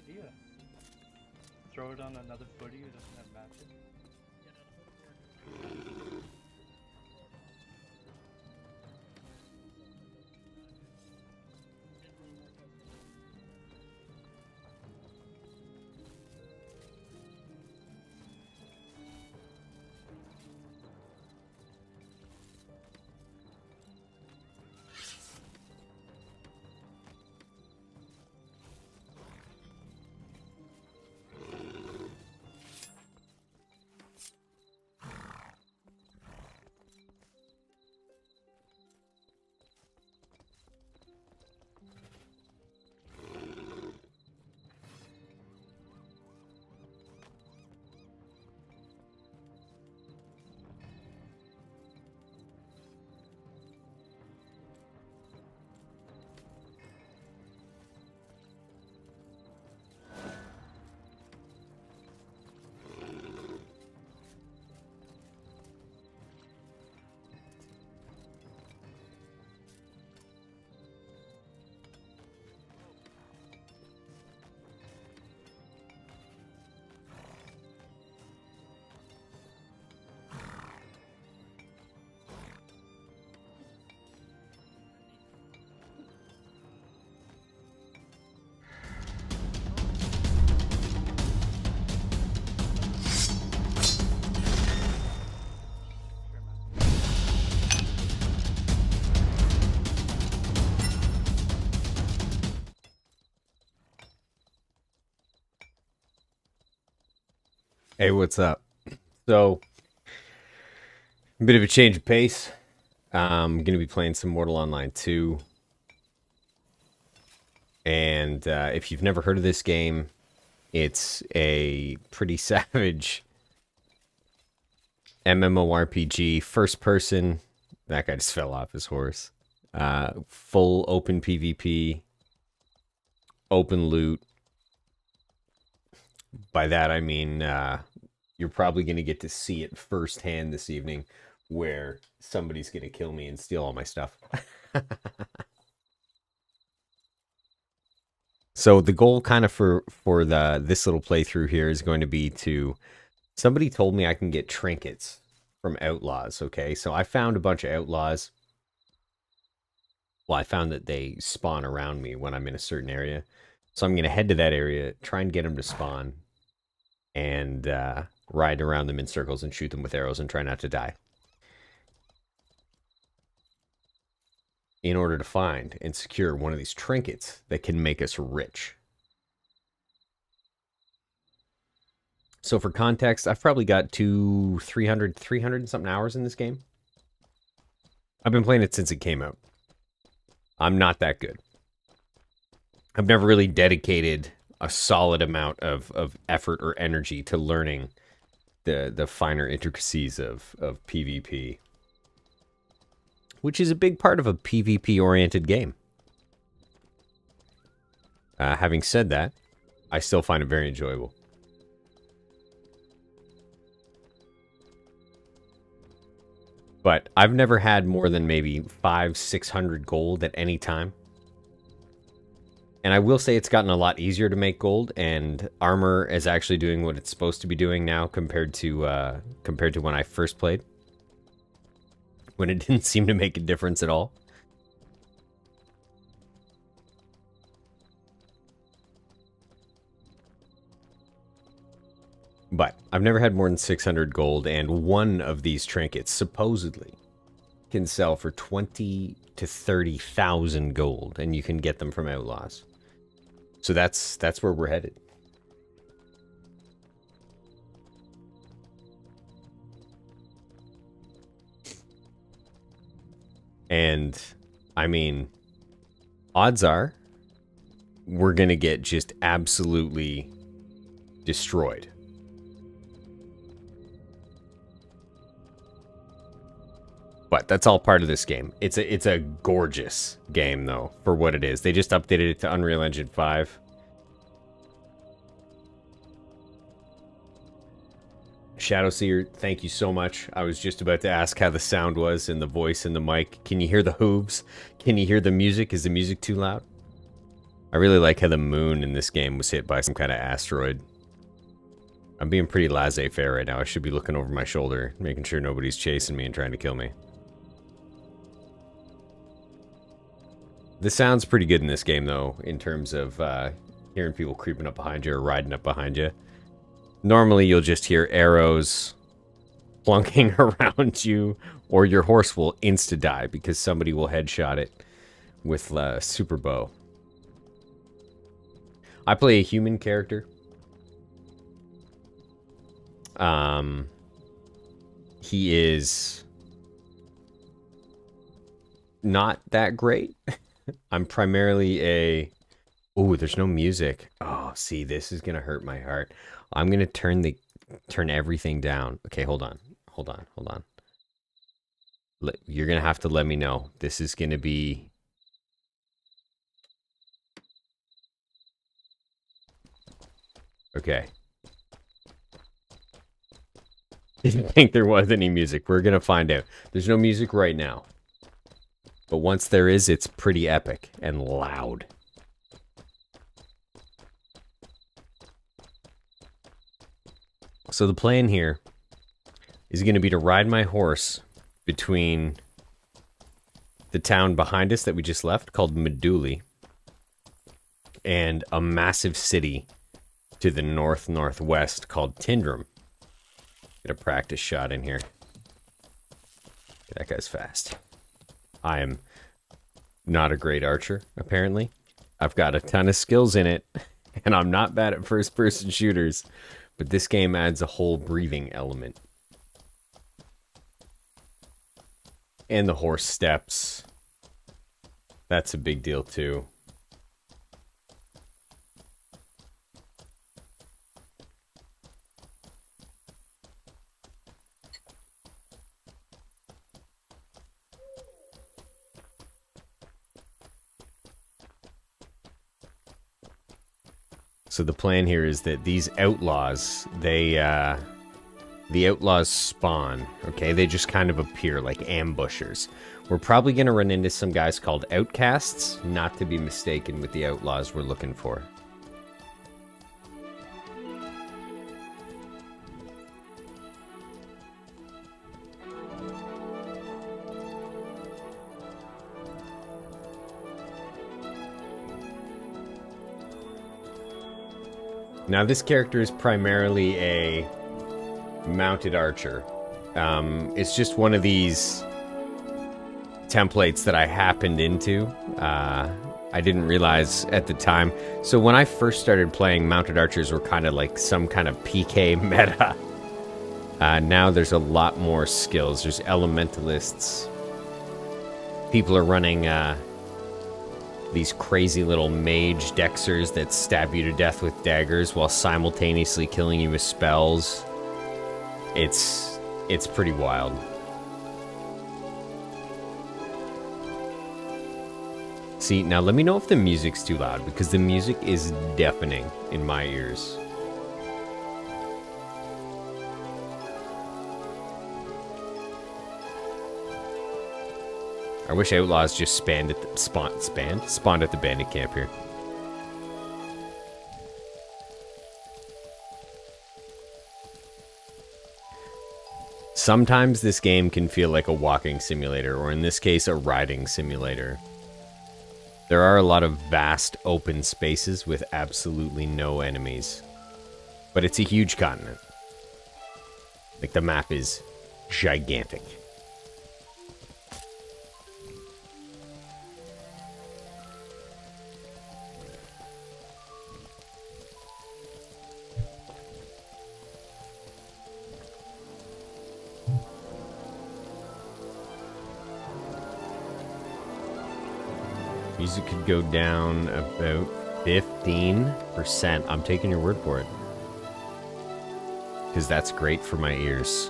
idea. Throw it on another footy who doesn't have matches. Sure, man. Hey, what's up? So, a bit of a change of pace. I'm going to be playing some Mortal Online 2. And if you've never heard of this game, it's a pretty savage MMORPG, first person. That guy just fell off his horse. Full open PvP, open loot. By that, I mean you're probably going to get to see it firsthand this evening where somebody's going to kill me and steal all my stuff. So the goal kind of for this little playthrough here is going to be to... Somebody told me I can get trinkets from Outlaws, okay? So I found a bunch of Outlaws. Well, I found that they spawn around me when I'm in a certain area. So I'm going to head to that area, try and get them to spawn, and ride around them in circles and shoot them with arrows and try not to die. In order to find and secure one of these trinkets that can make us rich. So for context, I've probably got 300 and something hours in this game. I've been playing it since it came out. I'm not that good. I've never really dedicated a solid amount of effort or energy to learning the finer intricacies of PvP. Which is a big part of a PvP-oriented game. Having said that, I still find it very enjoyable. But I've never had more than maybe 500-600 gold at any time. And I will say it's gotten a lot easier to make gold, and armor is actually doing what it's supposed to be doing now compared to when I first played. When it didn't seem to make a difference at all. But I've never had more than 600 gold, and one of these trinkets supposedly can sell for 20 to 30,000 gold, and you can get them from Outlaws. So that's where we're headed. And I mean, odds are we're gonna get just absolutely destroyed. But that's all part of this game. It's a gorgeous game, though, for what it is. They just updated it to Unreal Engine 5. Shadowseer, thank you so much. I was just about to ask how the sound was and the voice and the mic. Can you hear the hooves? Can you hear the music? Is the music too loud? I really like how the moon in this game was hit by some kind of asteroid. I'm being pretty laissez-faire right now. I should be looking over my shoulder, making sure nobody's chasing me and trying to kill me. The sound's pretty good in this game, though, in terms of hearing people creeping up behind you or riding up behind you. Normally, you'll just hear arrows plunking around you, or your horse will insta-die because somebody will headshot it with a super bow. I play a human character. He is not that great. I'm primarily a... Ooh, there's no music. Oh, see, this is gonna hurt my heart. I'm gonna turn everything down. Okay, hold on. You're gonna have to let me know. This is gonna be... Okay. Didn't think there was any music. We're gonna find out. There's no music right now. But once there is, it's pretty epic and loud. So the plan here is going to be to ride my horse between the town behind us that we just left, called Meduli, and a massive city to the northwest called Tindrum. Get a practice shot in here. That guy's fast. I am not a great archer, apparently. I've got a ton of skills in it, and I'm not bad at first-person shooters, but this game adds a whole breathing element. And the horse steps. That's a big deal, too. So the plan here is that these outlaws, the outlaws spawn, okay? They just kind of appear like ambushers. We're probably going to run into some guys called outcasts, not to be mistaken with the outlaws we're looking for. Now, this character is primarily a mounted archer. It's just one of these templates that I happened into. I didn't realize at the time. So when I first started playing, mounted archers were kind of like some kind of PK meta. Now there's a lot more skills. There's elementalists. People are running... these crazy little mage dexers that stab you to death with daggers while simultaneously killing you with spells. It's pretty wild. See, now let me know if the music's too loud, because the music is deafening in my ears. I wish Outlaws just spawned at the bandit camp here. Sometimes this game can feel like a walking simulator, or in this case, a riding simulator. There are a lot of vast open spaces with absolutely no enemies. But it's a huge continent. Like, the map is gigantic. Music could go down about 15%. I'm taking your word for it. Because that's great for my ears.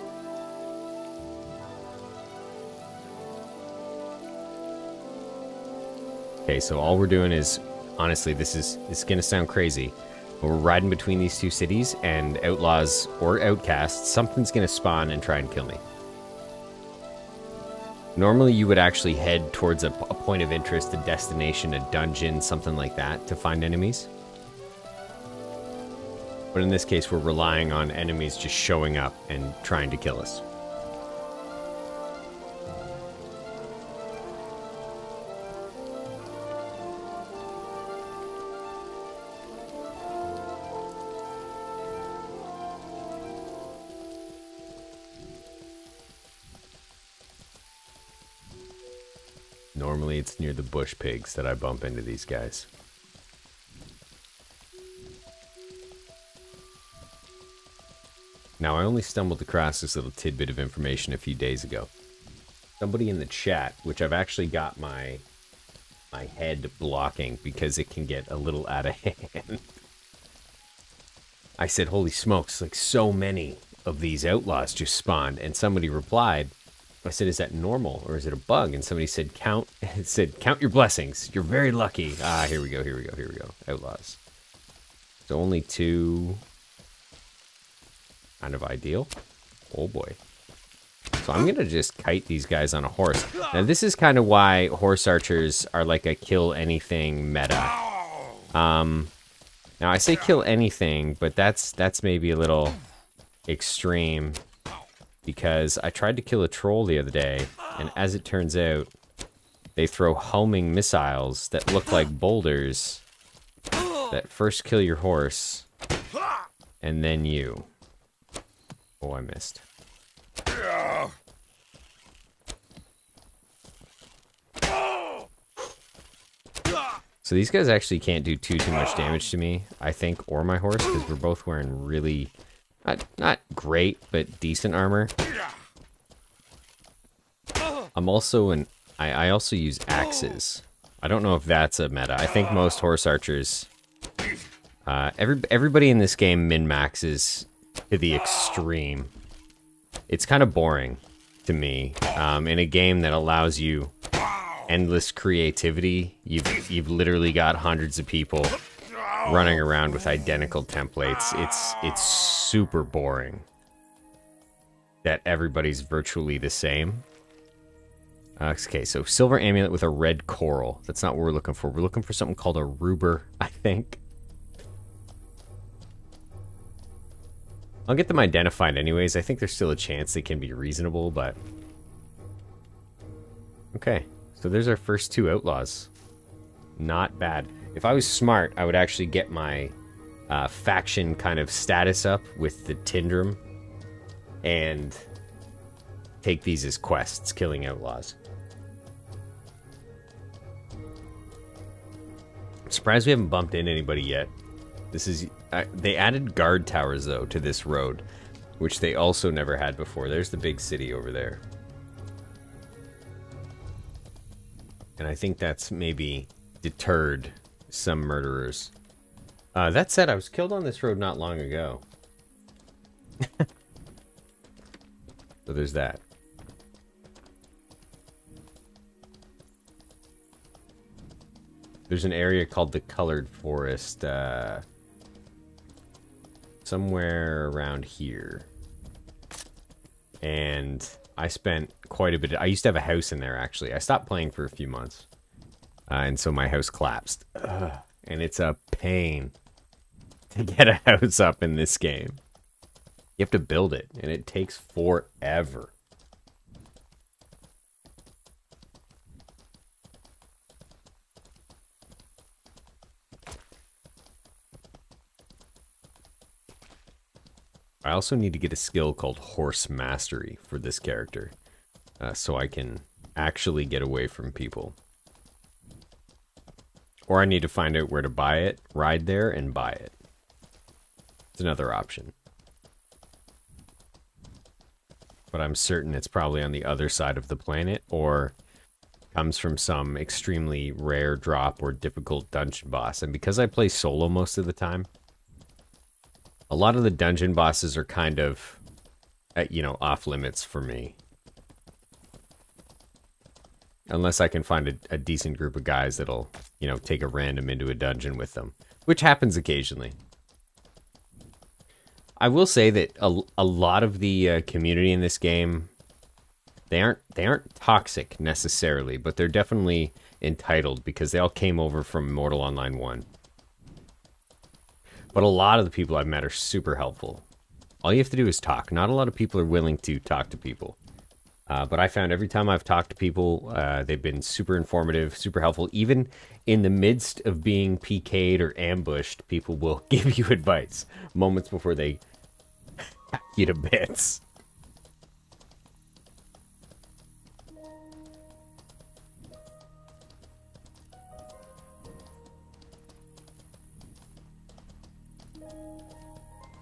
Okay, so all we're doing is, honestly, it's gonna sound crazy, but we're riding between these two cities, and outlaws or outcasts, something's gonna spawn and try and kill me. Normally you would actually head towards a point of interest, a destination, a dungeon, something like that to find enemies. But in this case, we're relying on enemies just showing up and trying to kill us. Normally it's near the bush pigs that I bump into these guys. Now, I only stumbled across this little tidbit of information a few days ago. Somebody in the chat, which I've actually got my head blocking because it can get a little out of hand. I said, holy smokes, like so many of these outlaws just spawned. And somebody replied, I said, is that normal or is it a bug? And somebody said, count your blessings. You're very lucky. Ah, here we go. Outlaws. So only 2... kind of ideal. Oh boy. So I'm gonna just kite these guys on a horse. Now this is kind of why horse archers are like a kill anything meta. Now I say kill anything, but that's maybe a little extreme because I tried to kill a troll the other day, and as it turns out, they throw homing missiles that look like boulders that first kill your horse and then you. Oh, I missed. So these guys actually can't do too much damage to me, I think, or my horse, because we're both wearing really, not great, but decent armor. I'm also I also use axes. I don't know if that's a meta. I think most horse archers, everybody in this game min-maxes to the extreme. It's kind of boring to me. In a game that allows you endless creativity, you've literally got hundreds of people running around with identical templates. It's super boring that everybody's virtually the same. Okay, so silver amulet with a red coral. That's not what we're looking for. We're looking for something called a ruber, I think. I'll get them identified anyways. I think there's still a chance they can be reasonable, but... Okay, so there's our first 2 outlaws. Not bad. If I was smart, I would actually get my faction kind of status up with the Tindrum and take these as quests, killing outlaws. I'm surprised we haven't bumped into anybody yet. This is... they added guard towers, though, to this road, which they also never had before. There's the big city over there. And I think that's maybe deterred some murderers. That said, I was killed on this road not long ago. So there's that. There's an area called the Colored Forest, somewhere around here. And I spent quite a bit. I used to have a house in there, actually. I stopped playing for a few months. And so my house collapsed. And it's a pain to get a house up in this game. You have to build it, and it takes forever. I also need to get a skill called Horse Mastery for this character, so I can actually get away from people. Or I need to find out where to buy it, ride there, and buy it. It's another option. But I'm certain it's probably on the other side of the planet, or comes from some extremely rare drop or difficult dungeon boss. And because I play solo most of the time, a lot of the dungeon bosses are kind of, you know, off limits for me. Unless I can find a decent group of guys that'll, you know, take a random into a dungeon with them. Which happens occasionally. I will say that a lot of the community in this game They aren't toxic necessarily, but they're definitely entitled because they all came over from Mortal Online 1. But a lot of the people I've met are super helpful. All you have to do is talk. Not a lot of people are willing to talk to people. But I found every time I've talked to people, they've been super informative, super helpful. Even in the midst of being PK'd or ambushed, people will give you advice moments before they hack you to bits.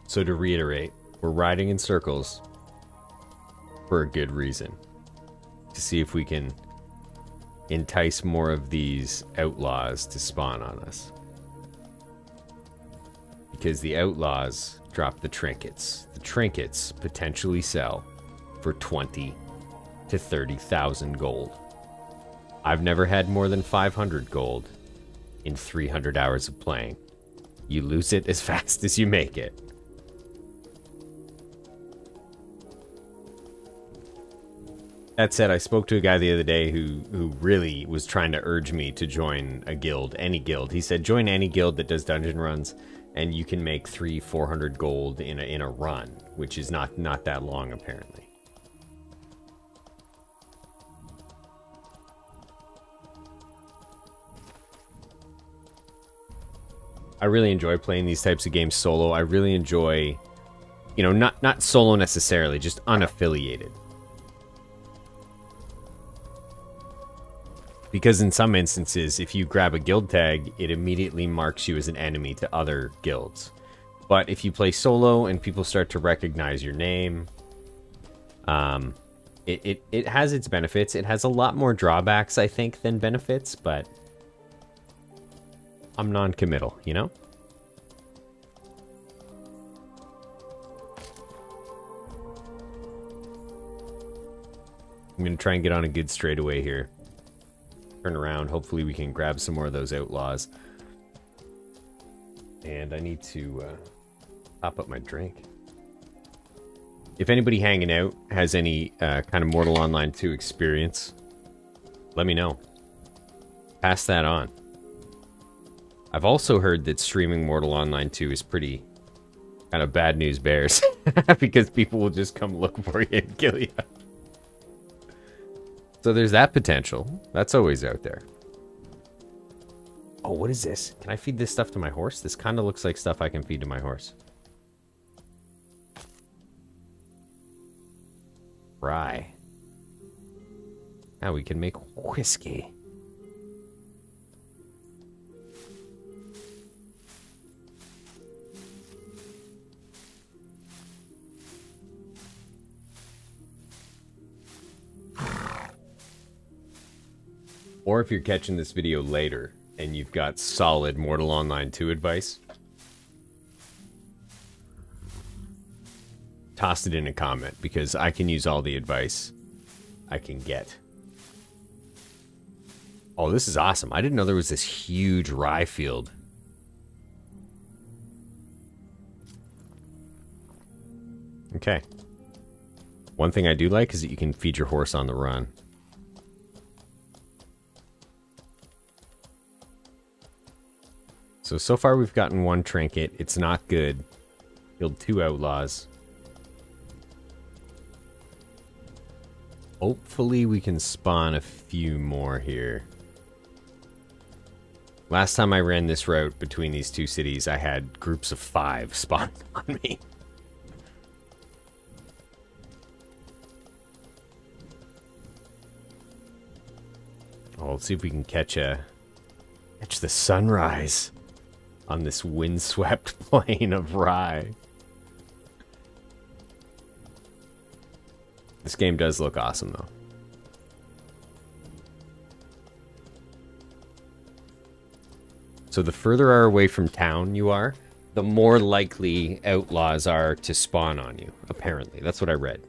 So to reiterate, we're riding in circles for a good reason. To see if we can entice more of these outlaws to spawn on us. Because the outlaws drop the trinkets. The trinkets potentially sell for 20 to 30,000 gold. I've never had more than 500 gold in 300 hours of playing. You lose it as fast as you make it. That said, I spoke to a guy the other day who really was trying to urge me to join a guild, any guild. He said, join any guild that does dungeon runs, and you can make 300-400 gold in a run, which is not that long, apparently. I really enjoy playing these types of games solo. I really enjoy, you know, not solo necessarily, just unaffiliated. Because in some instances, if you grab a guild tag, it immediately marks you as an enemy to other guilds. But if you play solo and people start to recognize your name, it has its benefits. It has a lot more drawbacks, I think, than benefits, but I'm non-committal, you know? I'm going to try and get on a good straightaway here. Turn around. Hopefully we can grab some more of those outlaws. And I need to top up my drink. If anybody hanging out has any kind of Mortal Online 2 experience, let me know. Pass that on. I've also heard that streaming Mortal Online 2 is pretty kind of bad news bears. Because people will just come look for you and kill you. So there's that potential. That's always out there. Oh, what is this? Can I feed this stuff to my horse? This kind of looks like stuff I can feed to my horse. Rye. Now we can make whiskey. Or if you're catching this video later and you've got solid Mortal Online 2 advice, toss it in a comment because I can use all the advice I can get. Oh, this is awesome. I didn't know there was this huge rye field. Okay. One thing I do like is that you can feed your horse on the run. So far we've gotten one trinket. It's not good. Killed 2 outlaws. Hopefully we can spawn a few more here. Last time I ran this route between these two cities, I had groups of 5 spawn on me. Oh, let's see if we can catch the sunrise on this windswept plain of rye. This game does look awesome, though. So the further away from town you are, the more likely outlaws are to spawn on you, apparently. That's what I read.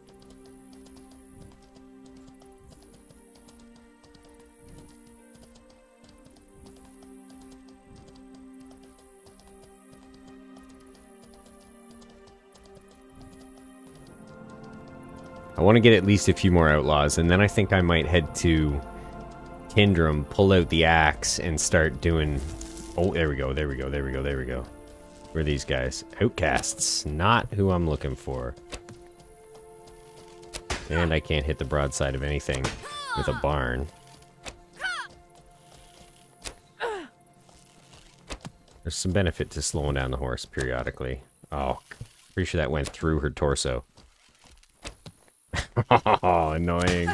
I want to get at least a few more Outlaws, and then I think I might head to Tindrum, pull out the axe, and start doing... Oh, there we go, there we go, there we go, there we go. Where are these guys? Outcasts. Not who I'm looking for. And I can't hit the broadside of anything with a barn. There's some benefit to slowing down the horse periodically. Oh, pretty sure that went through her torso. Oh, annoying.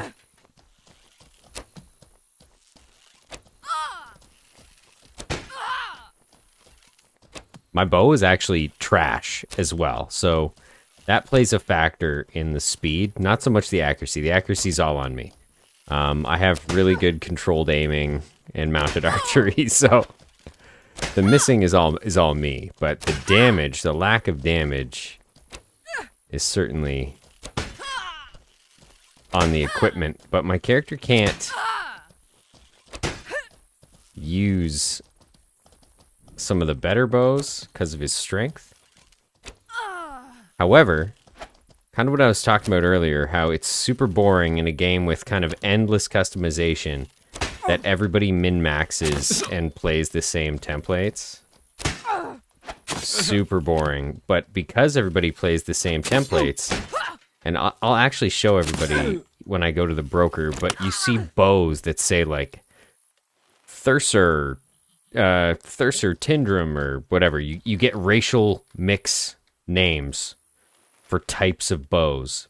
My bow is actually trash as well, so that plays a factor in the speed. Not so much the accuracy. The accuracy's all on me. I have really good controlled aiming and mounted archery, so the missing is all me. But the damage, the lack of damage, is certainly on the equipment. But my character can't use some of the better bows because of his strength. However, kind of what I was talking about earlier, how it's super boring in a game with kind of endless customization that everybody min-maxes and plays the same templates. Super boring. But because everybody plays the same templates, and I'll actually show everybody when I go to the broker, but you see bows that say like Thurser, Tindrum, or whatever. You get racial mix names for types of bows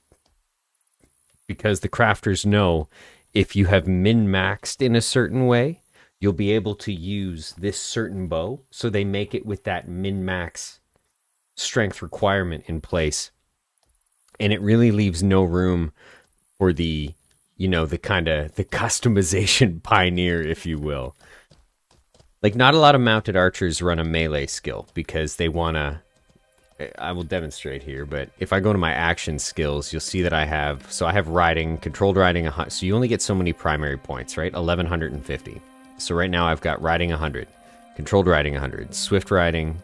because the crafters know if you have min-maxed in a certain way, you'll be able to use this certain bow, so they make it with that min-max strength requirement in place, and it really leaves no room for the, you know, the kind of the customization pioneer, if you will. Like, not a lot of mounted archers run a melee skill because they want to... I will demonstrate here, but if I go to my action skills, you'll see that I have... So I have riding, controlled riding, so you only get so many primary points, right? 1,150. So right now I've got riding 100, controlled riding 100, swift riding,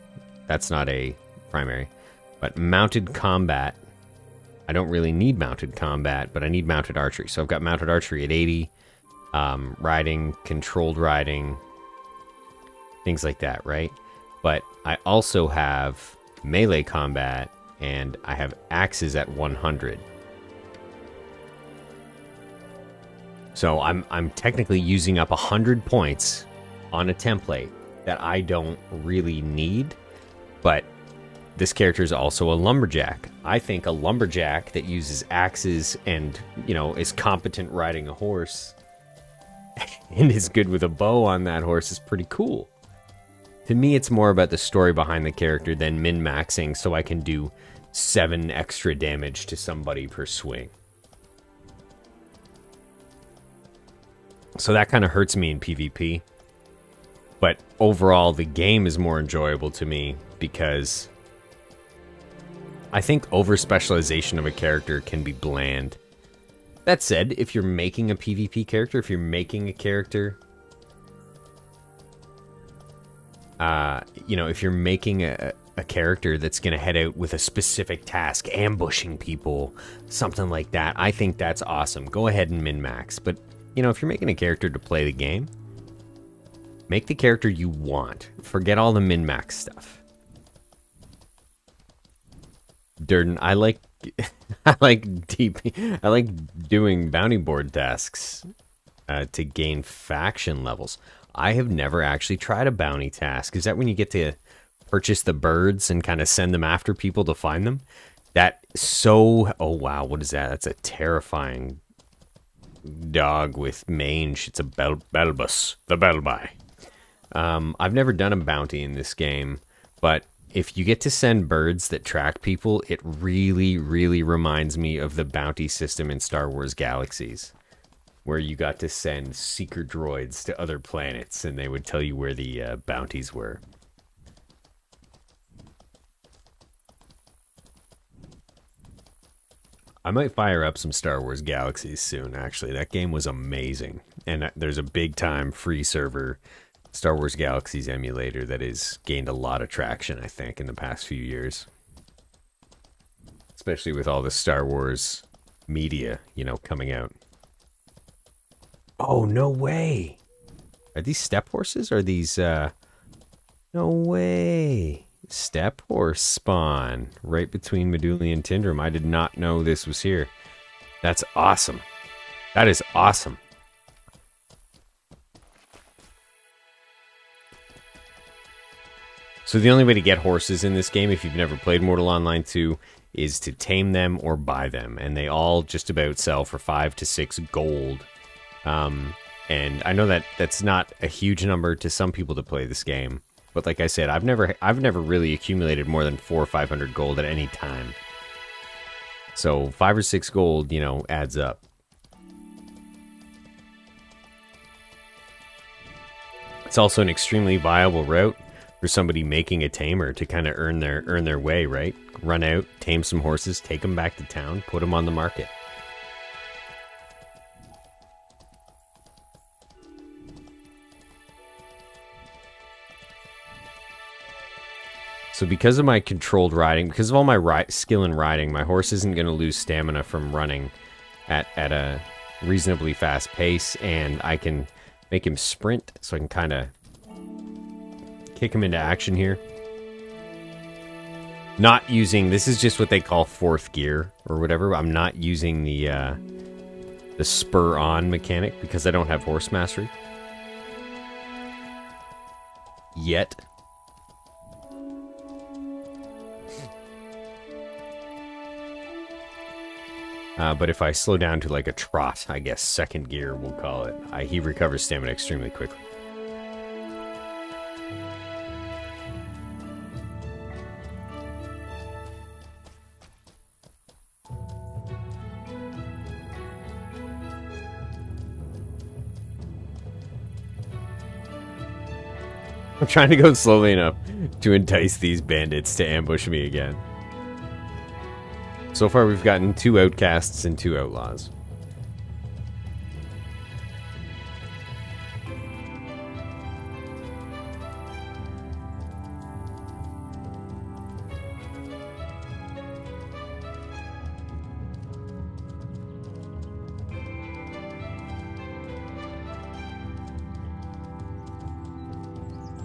that's not a primary. But mounted combat, I don't really need mounted combat, but I need mounted archery. So I've got mounted archery at 80, riding, controlled riding... things like that, right? But I also have melee combat, and I have axes at 100. So I'm technically using up 100 points on a template that I don't really need, but this character is also a lumberjack. I think a lumberjack that uses axes and, you know, is competent riding a horse and is good with a bow on that horse is pretty cool. To me, it's more about the story behind the character than min-maxing so I can do 7 extra damage to somebody per swing. So that kind of hurts me in PvP. But overall, the game is more enjoyable to me because I think over-specialization of a character can be bland. That said, if you're making a PvP character, if you're making a character... you know, if you're making a character that's going to head out with a specific task, ambushing people, something like that, I think that's awesome. Go ahead and min-max. But, you know, if you're making a character to play the game, make the character you want. Forget all the min-max stuff. Durden, I like I like doing bounty board tasks to gain faction levels. I have never actually tried a bounty task. Is that when you get to purchase the birds and kind of send them after people to find them? That so... Oh, wow. What is that? That's a terrifying dog with mange. It's a Belbus. The Belbi. I've never done a bounty in this game, but if you get to send birds that track people, it really, really reminds me of the bounty system in Star Wars Galaxies, where you got to send seeker droids to other planets, and they would tell you where the bounties were. I might fire up some Star Wars Galaxies soon, actually. That game was amazing. And there's a big-time free server Star Wars Galaxies emulator that has gained a lot of traction, I think, in the past few years. Especially with all the Star Wars media, you know, coming out. Oh, no way. Are these steppe horses? Are these, No way. Steppe horse spawn right between Medulli and Tindrum. I did not know this was here. That's awesome. That is awesome. So the only way to get horses in this game, if you've never played Mortal Online 2, is to tame them or buy them. And they all just about sell for 5 to 6 gold. And I know that that's not a huge number to some people to play this game. But like I said, I've never really accumulated more than 400 or 500 gold at any time. So 5 or 6 gold, you know, adds up. It's also an extremely viable route for somebody making a tamer to kind of earn their way, right? Run out, tame some horses, take them back to town, put them on the market. So because of my controlled riding, because of all my skill in riding, my horse isn't going to lose stamina from running at a reasonably fast pace, and I can make him sprint, so I can kind of kick him into action here. Not using, this is just what they call 4th gear or whatever. I'm not using the spur on mechanic because I don't have horse mastery yet. But if I slow down to like a trot, I guess 2nd gear we'll call it, he recovers stamina extremely quickly. I'm trying to go slowly enough to entice these bandits to ambush me again. So far we've gotten 2 outcasts and 2 outlaws.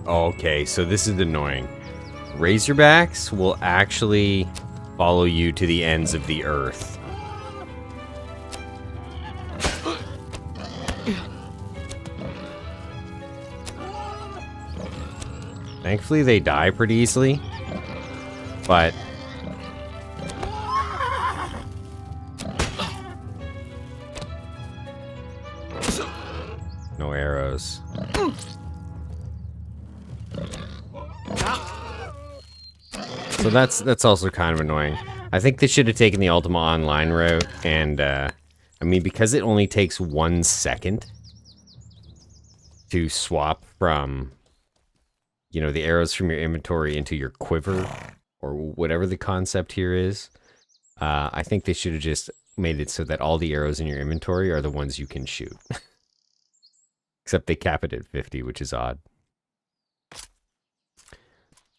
Okay, so this is annoying. Razorbacks will actually follow you to the ends of the earth. Thankfully, they die pretty easily, but no arrows. So that's also kind of annoying. I think they should have taken the Ultima Online route, and I mean, because it only takes 1 second to swap from, you know, the arrows from your inventory into your quiver, or whatever the concept here is. I think they should have just made it so that all the arrows in your inventory are the ones you can shoot. Except they cap it at 50, which is odd.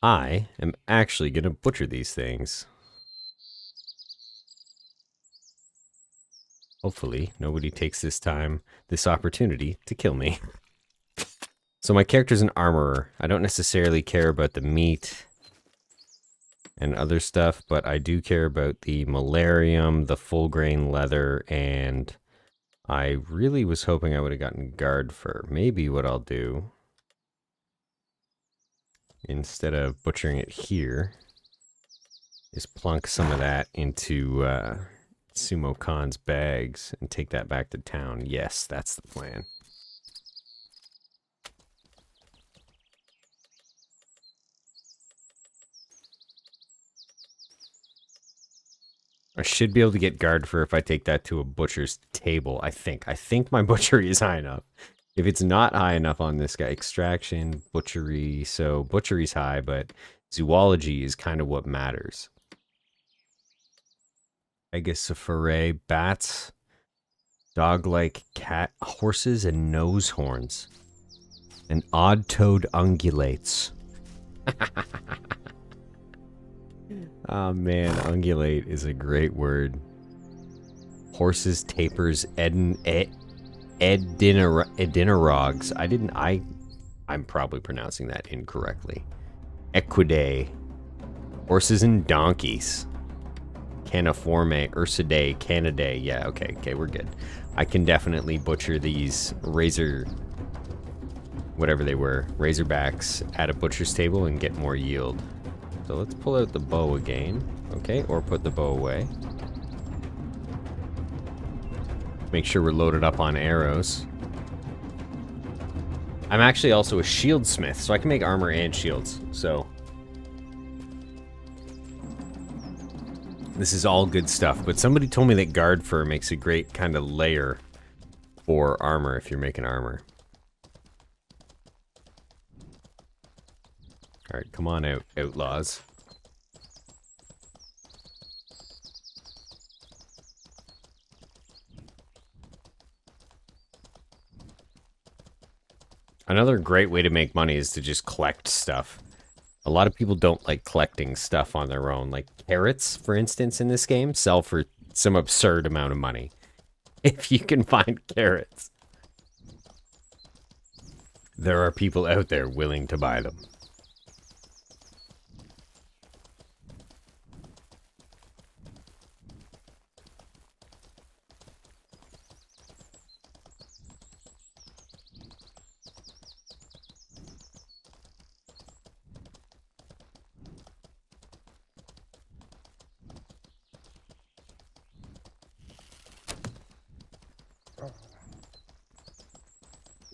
I am actually going to butcher these things. Hopefully, nobody takes this opportunity to kill me. So my character's an armorer. I don't necessarily care about the meat and other stuff, but I do care about the malarium, the full grain leather, and I really was hoping I would have gotten guard fur. Maybe what I'll do, instead of butchering it here, is plunk some of that into Sumo Khan's bags and take that back to town. Yes, that's the plan. I should be able to get guard fur if I take that to a butcher's table, I think. I think my butchery is high enough. If it's not high enough on this guy, extraction, butchery, so butchery's high, but zoology is kind of what matters. Pegasaphore, bats, dog-like cat, horses, and nose horns. And odd-toed ungulates. Oh man, ungulate is a great word. Horses, tapers, edinorogs. I'm probably pronouncing that incorrectly. Equidae. Horses and donkeys. Caniforme, Ursidae, Canidae. Yeah, okay, we're good. I can definitely butcher these whatever they were, razorbacks at a butcher's table and get more yield. So let's pull out the bow again. Okay, or put the bow away. Make sure we're loaded up on arrows. I'm actually also a shield smith, so I can make armor and shields. So this is all good stuff. But somebody told me that guard fur makes a great kind of layer for armor if you're making armor. Alright, come on out, outlaws. Another great way to make money is to just collect stuff. A lot of people don't like collecting stuff on their own. Like carrots, for instance, in this game, sell for some absurd amount of money. If you can find carrots. There are people out there willing to buy them.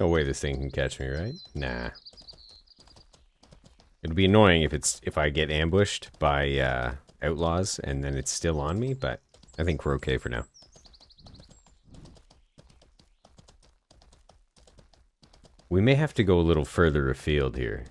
No way this thing can catch me, right? Nah. It'll be annoying if I get ambushed by outlaws and then it's still on me, but I think we're okay for now. We may have to go a little further afield here.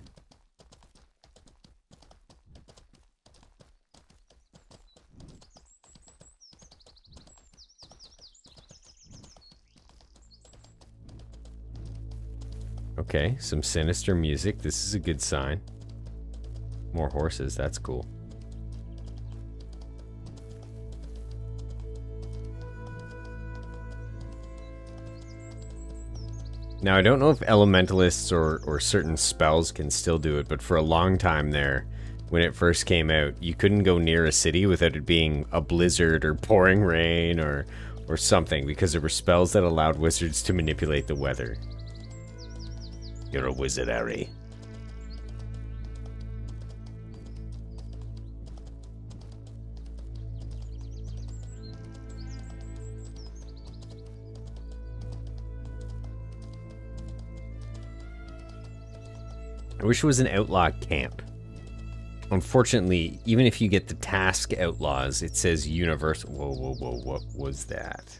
Okay, some sinister music. This is a good sign. More horses, that's cool. Now, I don't know if elementalists or certain spells can still do it, but for a long time there, when it first came out, you couldn't go near a city without it being a blizzard or pouring rain or something, because there were spells that allowed wizards to manipulate the weather. You're a wizard, Harry. I wish it was an outlaw camp. Unfortunately, even if you get the task outlaws, it says universal. Whoa, what was that?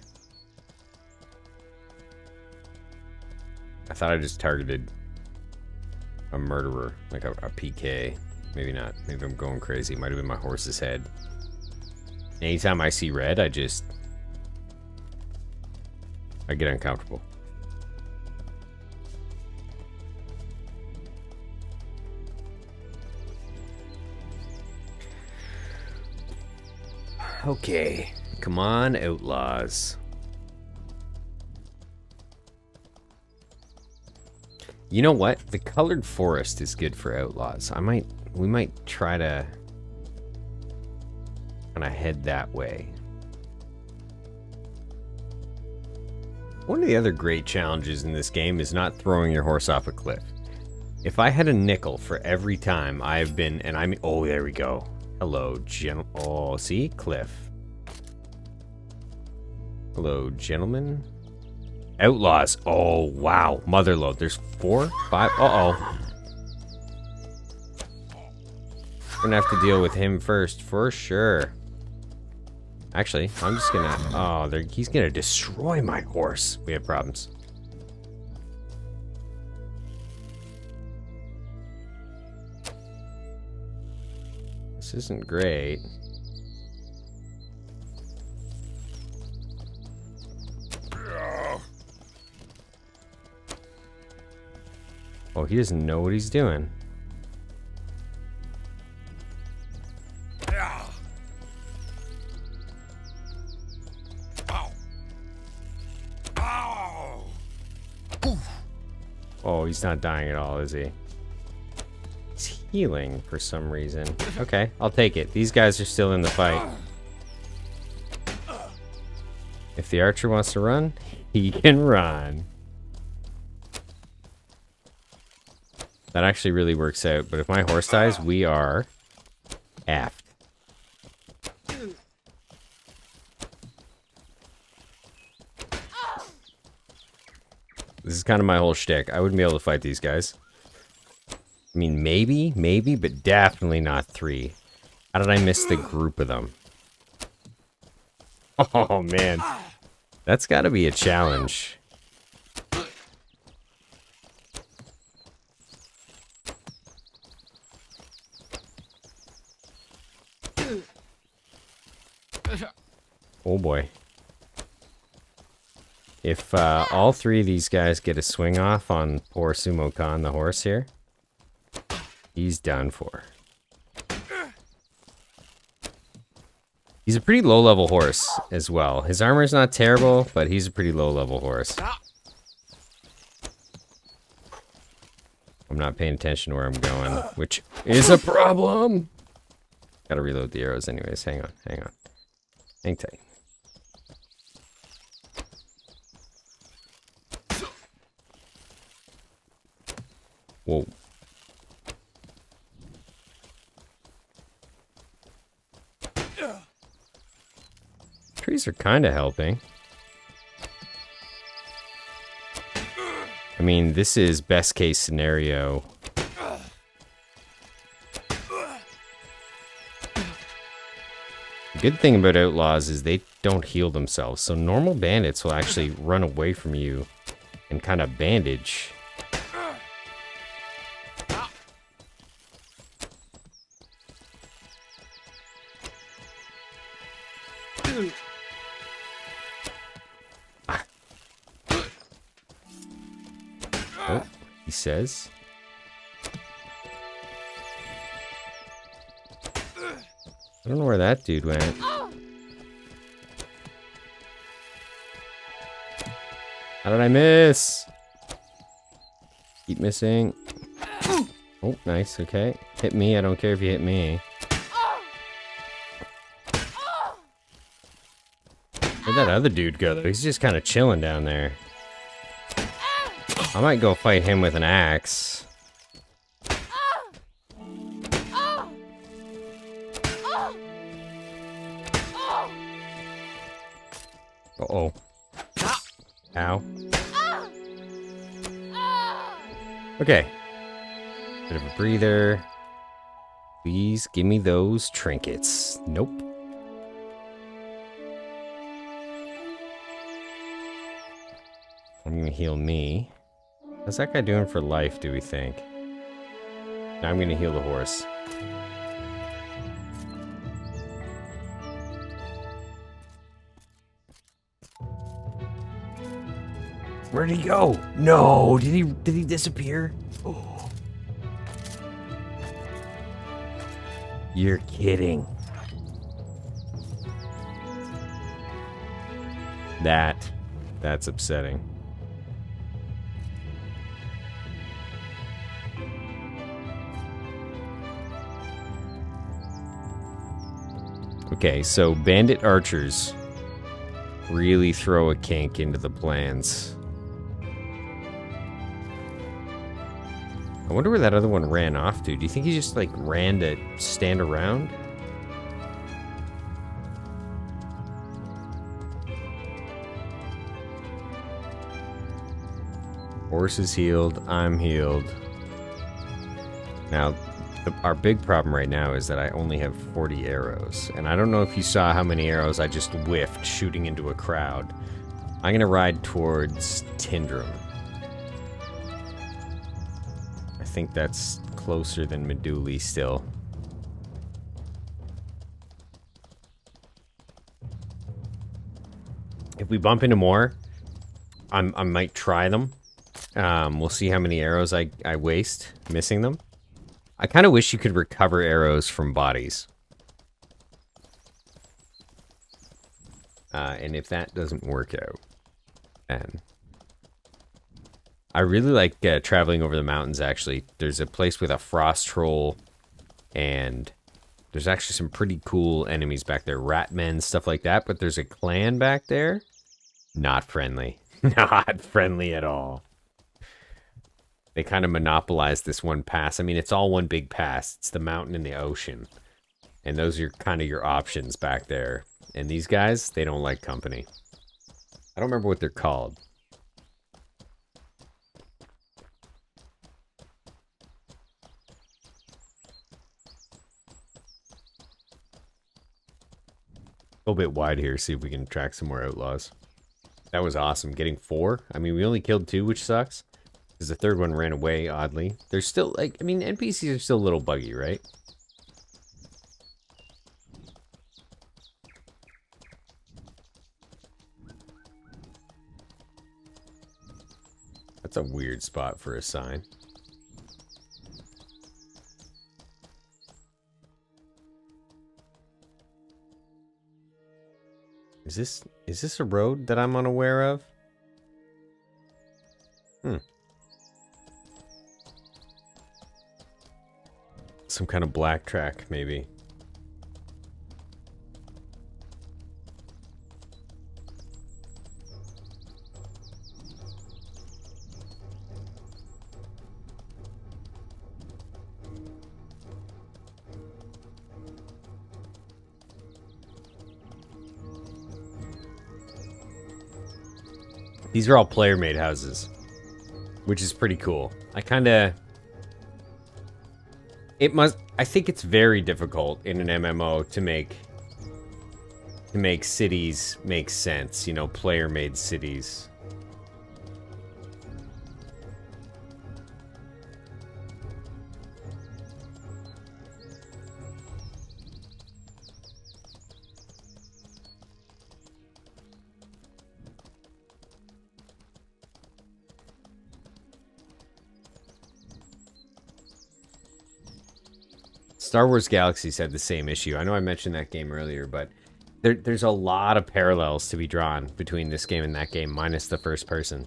I thought I just targeted a murderer, like a PK. Maybe not. Maybe I'm going crazy. It might have been my horse's head. Anytime I see red, I get uncomfortable. Okay, come on, outlaws. You know what? The colored forest is good for outlaws. We might try to kind of head that way. One of the other great challenges in this game is not throwing your horse off a cliff. If I had a nickel for every time I've been, oh, there we go. Hello, oh, see? Cliff. Hello, gentlemen. Outlaws. Oh, wow. Motherload. There's 4, 5. Uh-oh. We're gonna have to deal with him first, for sure. Actually, I'm just gonna... Oh, he's gonna destroy my horse. We have problems. This isn't great. Oh, he doesn't know what he's doing. Oh, he's not dying at all, is he? He's healing for some reason. Okay, I'll take it. These guys are still in the fight. If the archer wants to run, he can run. That actually really works out, but if my horse dies, we are effed. This is kind of my whole shtick. I wouldn't be able to fight these guys. I mean, maybe, but definitely not 3. How did I miss the group of them? Oh, man. That's got to be a challenge. Oh, boy. If all 3 of these guys get a swing off on poor Sumo Khan, the horse here, he's done for. He's a pretty low-level horse as well. His armor's not terrible, but he's a pretty low-level horse. I'm not paying attention to where I'm going, which is a problem. Gotta reload the arrows anyways. Hang on. Hang tight. Whoa. Trees are kind of helping. I mean, this is best case scenario. The good thing about Outlaws is they don't heal themselves, so normal bandits will actually run away from you and kind of bandage. Oh, he says. I don't know where that dude went. How did I miss? Keep missing. Oh, nice, okay. Hit me, I don't care if you hit me. Where'd that other dude go, though? He's just kind of chilling down there. I might go fight him with an axe. Uh-oh. Ow. Okay. Bit of a breather. Please give me those trinkets. Nope. I'm gonna heal me. How's that guy doing for life, do we think? Now I'm gonna heal the horse. Where'd he go? No, did he disappear? Oh. You're kidding. That's upsetting. Okay, so bandit archers really throw a kink into the plans. I wonder where that other one ran off to. Do you think he just, like, ran to stand around? Horse is healed. I'm healed. Now, our big problem right now is that I only have 40 arrows. And I don't know if you saw how many arrows I just whiffed shooting into a crowd. I'm going to ride towards Tindrum. I think that's closer than Meduli still. If we bump into more, I might try them. We'll see how many arrows I waste missing them. I kind of wish you could recover arrows from bodies. And if that doesn't work out, then I really like traveling over the mountains, actually. There's a place with a frost troll, and there's actually some pretty cool enemies back there. Ratmen, stuff like that, but there's a clan back there. Not friendly. Not friendly at all. They kind of monopolize this one pass. I mean, it's all one big pass. It's the mountain and the ocean. And those are kind of your options back there. And these guys, they don't like company. I don't remember what they're called. A little bit wide here, see if we can track some more outlaws. That was awesome. Getting 4. I mean, we only killed 2, which sucks. Because the third one ran away, oddly. There's still, like, I mean, NPCs are still a little buggy, right? That's a weird spot for a sign. Is this a road that I'm unaware of? Some kind of black track, maybe. These are all player-made houses, which is pretty cool. I think it's very difficult in an MMO to make cities make sense, you know, player-made cities. Star Wars Galaxies had the same issue. I know I mentioned that game earlier, but there's a lot of parallels to be drawn between this game and that game, minus the first person.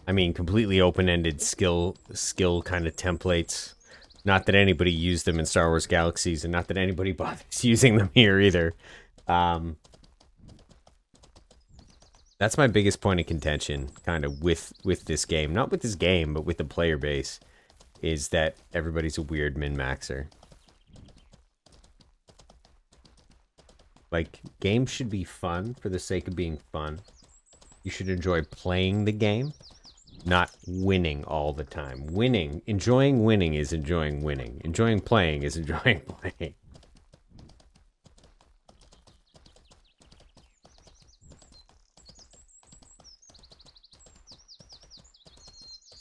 I mean, completely open-ended skill kind of templates. Not that anybody used them in Star Wars Galaxies, and not that anybody bothers using them here either. That's my biggest point of contention, kind of, with this game. Not with this game, but with the player base. Is that everybody's a weird min-maxer. Like, games should be fun for the sake of being fun. You should enjoy playing the game, not winning all the time. Enjoying winning is enjoying winning. Enjoying playing is enjoying playing.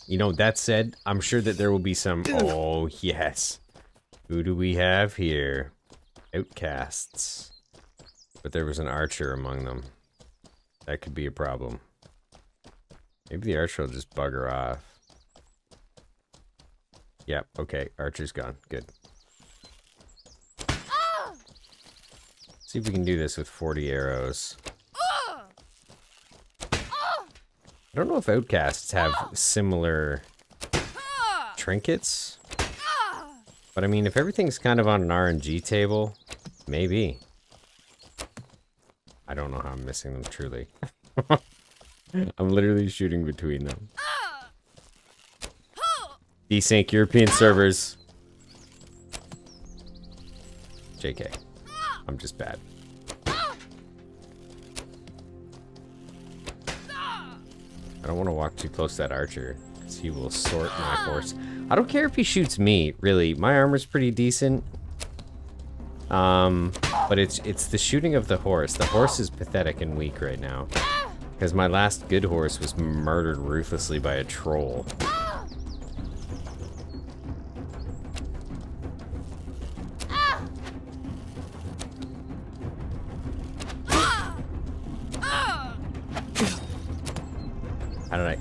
You know, that said, I'm sure that there will be some... Oh, yes. Who do we have here? Outcasts. But there was an archer among them. That could be a problem. Maybe the archer will just bugger off. Yep, okay. Archer's gone. Good. See if we can do this with 40 arrows. I don't know if outcasts have similar trinkets. But I mean, if everything's kind of on an RNG table, maybe. I don't know how I'm missing them, truly. I'm literally shooting between them. Desync European servers. JK. I'm just bad. I don't want to walk too close to that archer, because he will sort my horse. I don't care if he shoots me, really. My armor's pretty decent. But it's the shooting of the horse. The horse is pathetic and weak right now. Because my last good horse was murdered ruthlessly by a troll. How did I...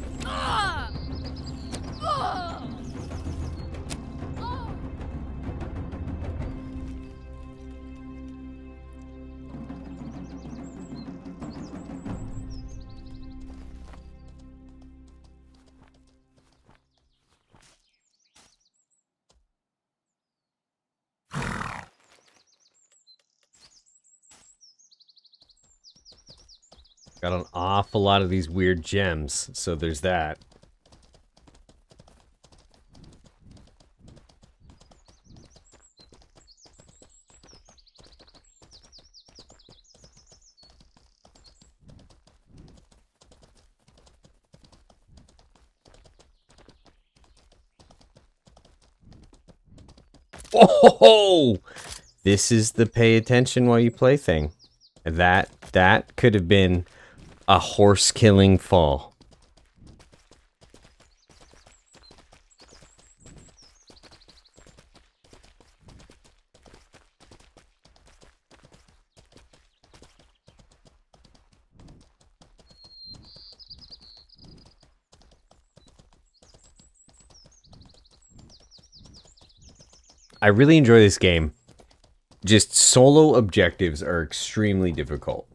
Got an awful lot of these weird gems, so there's that. Oh, this is the pay attention while you play thing. That could have been a horse killing fall. I really enjoy this game. Just solo objectives are extremely difficult.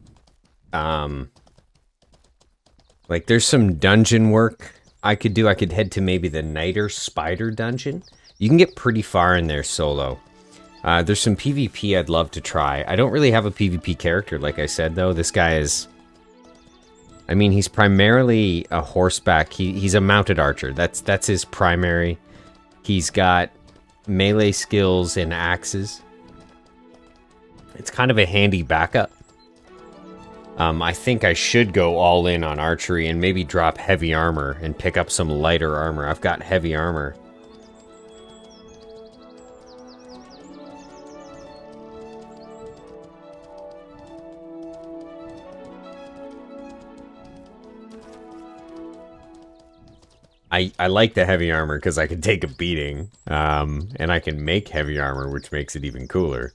Like there's some dungeon work I could do. I could head to maybe the Niter Spider dungeon. You can get pretty far in there solo. There's some PvP I'd love to try. I don't really have a PvP character, like I said, though. This guy is... I mean, he's primarily a horseback. He's a mounted archer. That's his primary. He's got melee skills and axes. It's kind of a handy backup. I think I should go all in on archery and maybe drop heavy armor and pick up some lighter armor. I've got heavy armor. I like the heavy armor because I can take a beating, and I can make heavy armor, which makes it even cooler.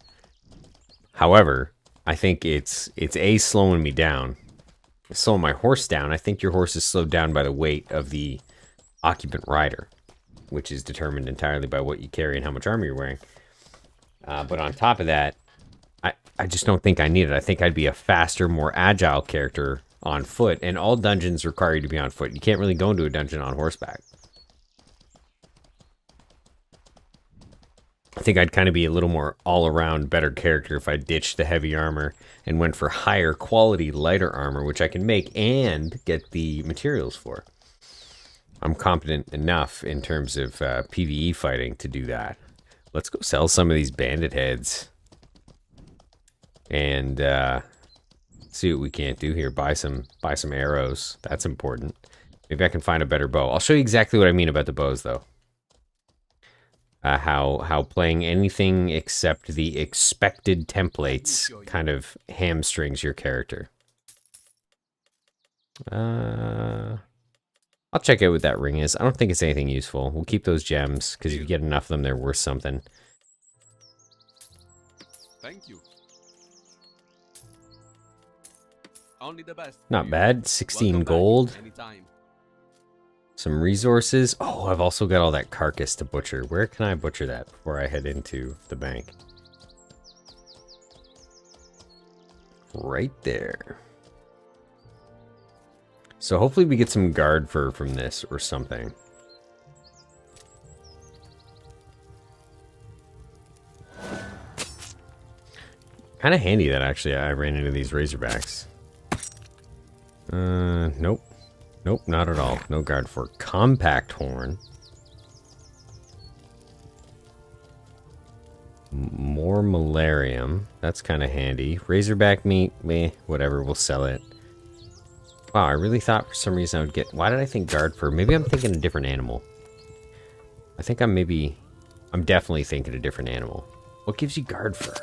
However, I think it's A, slowing me down. Slowing my horse down. I think your horse is slowed down by the weight of the occupant rider, which is determined entirely by what you carry and how much armor you're wearing. But on top of that, I just don't think I need it. I think I'd be a faster, more agile character on foot, and all dungeons require you to be on foot. You can't really go into a dungeon on horseback. I think I'd kind of be a little more all-around better character if I ditched the heavy armor and went for higher quality, lighter armor, which I can make and get the materials for. I'm competent enough in terms of PvE fighting to do that. Let's go sell some of these bandit heads. And see what we can't do here. Buy some arrows. That's important. Maybe I can find a better bow. I'll show you exactly what I mean about the bows, though. How playing anything except the expected templates kind of hamstrings your character. I'll check out what that ring is. I don't think it's anything useful. We'll keep those gems, because if you get enough of them, they're worth something. Thank you. Only the best. Not bad. 16 gold. Some resources. Oh, I've also got all that carcass to butcher. Where can I butcher that before I head into the bank? Right there. So hopefully we get some guard fur from this or something. Kind of handy that actually I ran into these razorbacks. Nope. Nope, not at all. No guard for compact horn. More malarium. That's kind of handy. Razorback meat, meh, whatever, we'll sell it. Wow, I really thought for some reason I would get... Why did I think guard fur? Maybe I'm thinking a different animal. I think I'm definitely thinking a different animal. What gives you guard fur?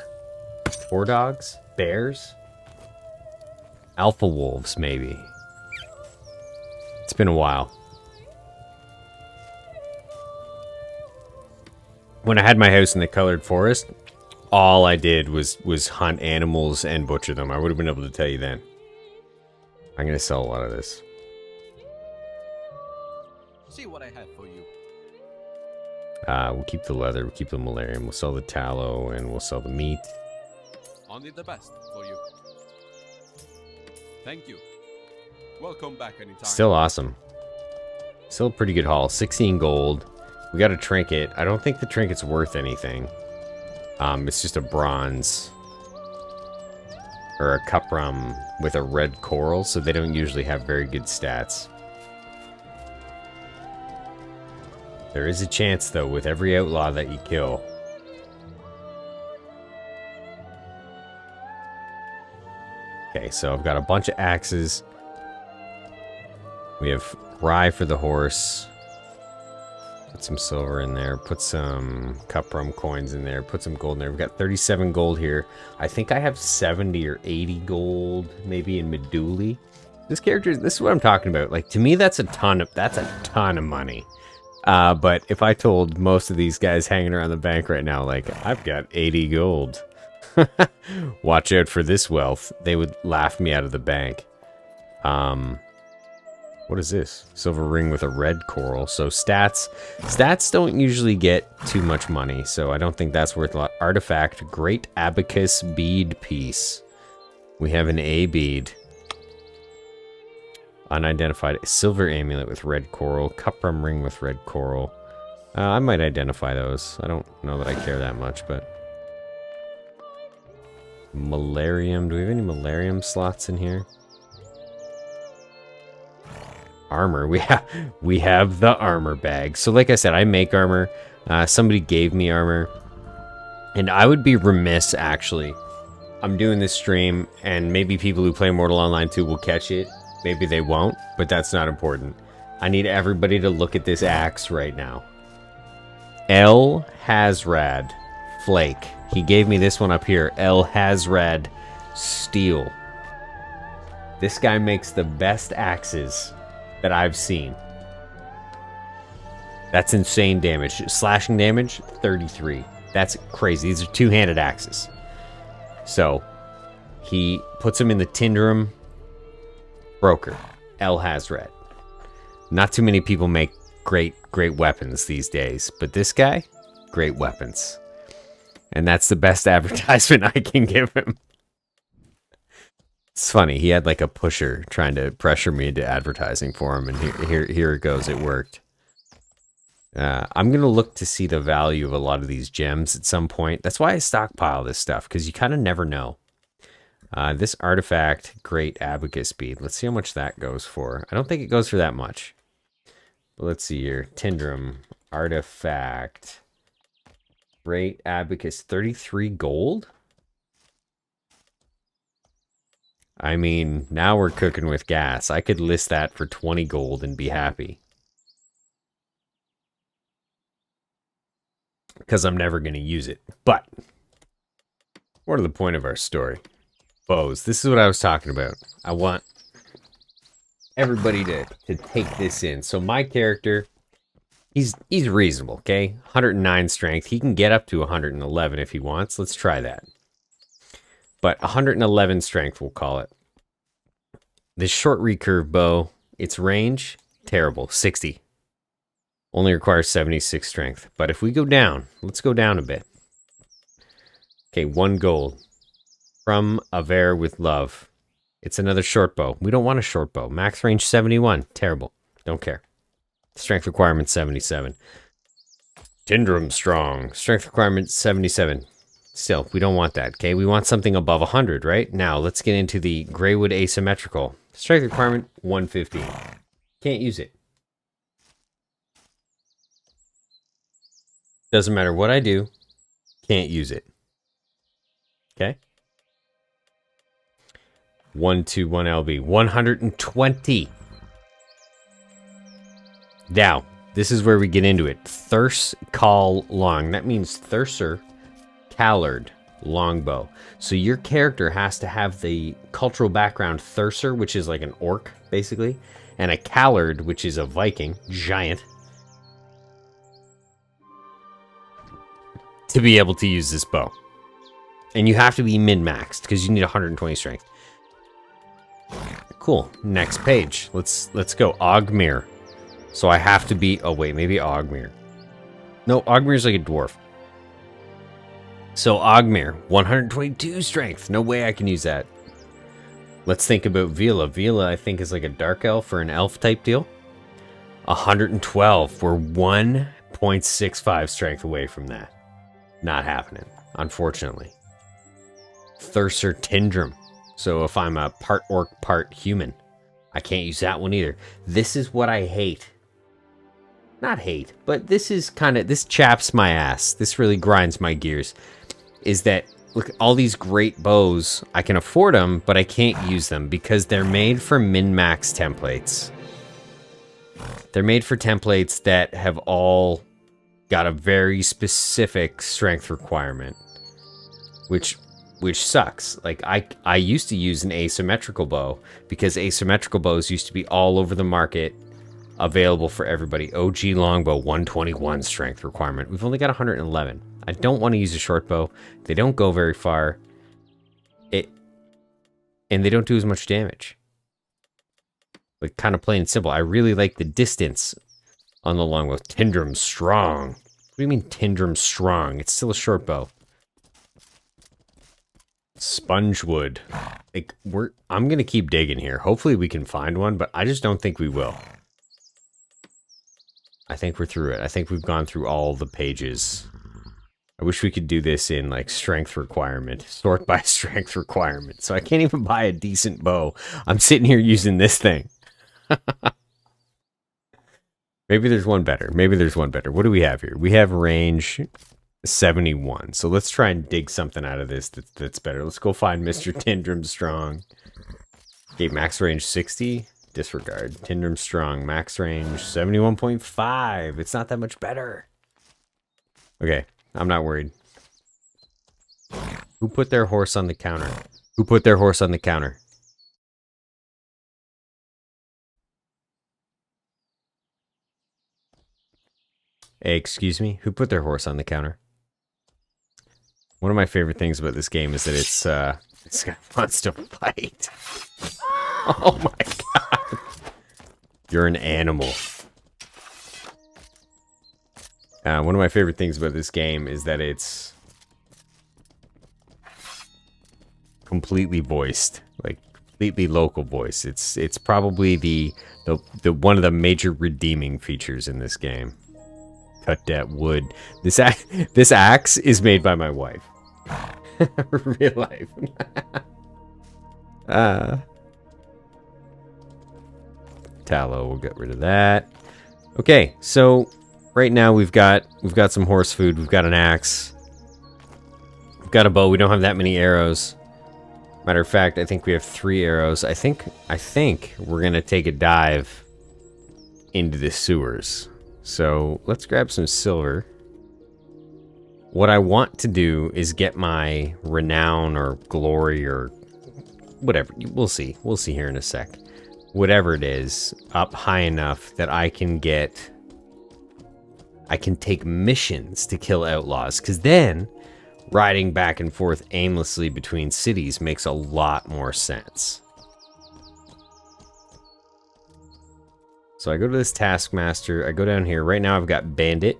War dogs? Bears? Alpha wolves, maybe. It's been a while. When I had my house in the colored forest, all I did was hunt animals and butcher them. I would have been able to tell you then. I'm going to sell a lot of this. See what I have for you. We'll keep the leather, we'll keep the malarium, we'll sell the tallow, and we'll sell the meat. Only the best for you. Thank you. Welcome back anytime. Still awesome. Still a pretty good haul. 16 gold. We got a trinket. I don't think the trinket's worth anything. It's just a bronze. Or a cuprum with a red coral, so they don't usually have very good stats. There is a chance, though, with every outlaw that you kill. Okay, so I've got a bunch of axes. We have rye for the horse. Put some silver in there. Put some cuprum coins in there. Put some gold in there. We've got 37 gold here. I think I have 70 or 80 gold, maybe in Meduli. This is what I'm talking about. Like, to me, that's a ton of money. But if I told most of these guys hanging around the bank right now, like, I've got 80 gold. Watch out for this wealth. They would laugh me out of the bank. What is this? Silver ring with a red coral. So stats don't usually get too much money, so I don't think that's worth a lot. Artifact, great abacus bead piece. We have an A bead. Unidentified silver amulet with red coral. Cuprum ring with red coral. I might identify those. I don't know that I care that much, but... Malarium. Do we have any malarium slots in here? Armor. We have the armor bag. So like I said, I make armor. Somebody gave me armor. And I would be remiss, actually. I'm doing this stream, and maybe people who play Mortal Online 2 will catch it. Maybe they won't, but that's not important. I need everybody to look at this axe right now. El Hazrad Flake. He gave me this one up here. El Hazrad Steel. This guy makes the best axes that I've seen. That's insane damage. Slashing damage, 33. That's crazy. These are two-handed axes. So, he puts them in the Tinderum Broker. El Hazrad. Not too many people make great weapons these days, but this guy, great weapons. And that's the best advertisement I can give him. It's funny, he had like a pusher trying to pressure me into advertising for him, and here it goes, it worked. I'm going to look to see the value of a lot of these gems at some point. That's why I stockpile this stuff, because you kind of never know. This artifact, great abacus bead. Let's see how much that goes for. I don't think it goes for that much. But let's see here. Tinderum artifact. Great abacus, 33 gold? I mean, now we're cooking with gas. I could list that for 20 gold and be happy. Because I'm never going to use it. But, what are the point of our story? Bows. This is what I was talking about. I want everybody to take this in. So my character, he's reasonable, okay? 109 strength. He can get up to 111 if he wants. Let's try that. But 111 strength, we'll call it. This short recurve bow, its range, terrible, 60. Only requires 76 strength. But if we go down, let's go down a bit. Okay, 1 gold. From Aver with Love. It's another short bow. We don't want a short bow. Max range 71. Terrible. Don't care. Strength requirement 77. Tinderum Strong. Strength requirement 77. Still, we don't want that, okay? We want something above 100, right? Now, let's get into the Greywood Asymmetrical. Strength requirement 115. Can't use it. Doesn't matter what I do. Can't use it. Okay? 121 LB. 120. Now, this is where we get into it. Thurs Call Long. That means Thurser Callard longbow. So your character has to have the cultural background Thurser, which is like an orc, basically, and a Callard, which is a Viking, giant, to be able to use this bow. And you have to be min-maxed, because you need 120 strength. Cool. Next page. Let's go. Ogmir. So I have to be... Oh, wait. Maybe Ogmir. No, Ogmir's like a dwarf. So Ogmir. 122 strength. No way I can use that. Let's think about Vila. Vila, I think, is like a dark elf or an elf type deal. 112. We're 1.65 strength away from that. Not happening, unfortunately. Thurser Tinderum. So if I'm a part orc, part human, I can't use that one either. This is what I hate. Not hate, but this chaps my ass. This really grinds my gears. Is that, look, all these great bows, I can afford them, but I can't use them because they're made for min-max templates. They're made for templates that have all got a very specific strength requirement, which sucks. Like, I used to use an asymmetrical bow because asymmetrical bows used to be all over the market, available for everybody. OG longbow, 121 strength requirement. We've only got 111. I don't want to use a short bow. They don't go very far. And they don't do as much damage. Like, kind of plain and simple. I really like the distance on the longbow. Tindrum strong. What do you mean Tindrum strong? It's still a short bow. Spongewood. Like, I'm gonna keep digging here. Hopefully we can find one, but I just don't think we will. I think we're through it. I think we've gone through all the pages. I wish we could do this in, like, strength requirement. Sort by strength requirement. So I can't even buy a decent bow. I'm sitting here using this thing. Maybe there's one better. Maybe there's one better. What do we have here? We have range 71. So let's try and dig something out of this that's better. Let's go find Mr. Tindrum Strong. Okay, max range 60. Disregard. Tindrum Strong. Max range 71.5. It's not that much better. Okay, I'm not worried. Who put their horse on the counter? Who put their horse on the counter? Hey, excuse me? Who put their horse on the counter? One of my favorite things about this game is that it's got wants to fight. Oh my god. You're an animal. One of my favorite things about this game is that it's completely voiced, like completely local voice. It's probably the one of the major redeeming features in this game. Cut that wood. This axe is made by my wife. Real life. Tallow, we'll get rid of that. Okay, so right now we've got some horse food, we've got an axe. We've got a bow, we don't have that many arrows. Matter of fact, I think we have 3 arrows. I think we're gonna take a dive into the sewers. So let's grab some silver. What I want to do is get my renown or glory or whatever. We'll see. We'll see here in a sec. Whatever it is, up high enough that I can take missions to kill outlaws. Because then riding back and forth aimlessly between cities makes a lot more sense. So I go to this Taskmaster, I go down here. Right now I've got Bandit.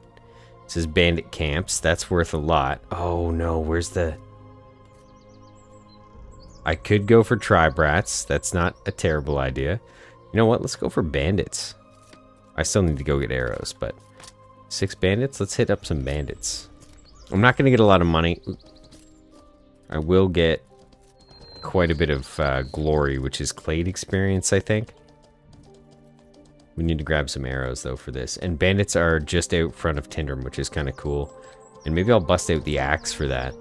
It says Bandit Camps. That's worth a lot. Oh no, where's the... I could go for Tribe Rats. That's not a terrible idea. You know what? Let's go for Bandits. I still need to go get arrows, but... 6 bandits? Let's hit up some bandits. I'm not going to get a lot of money. I will get quite a bit of glory, which is Clade experience, I think. We need to grab some arrows, though, for this. And bandits are just out front of Tindrum, which is kind of cool. And maybe I'll bust out the axe for that.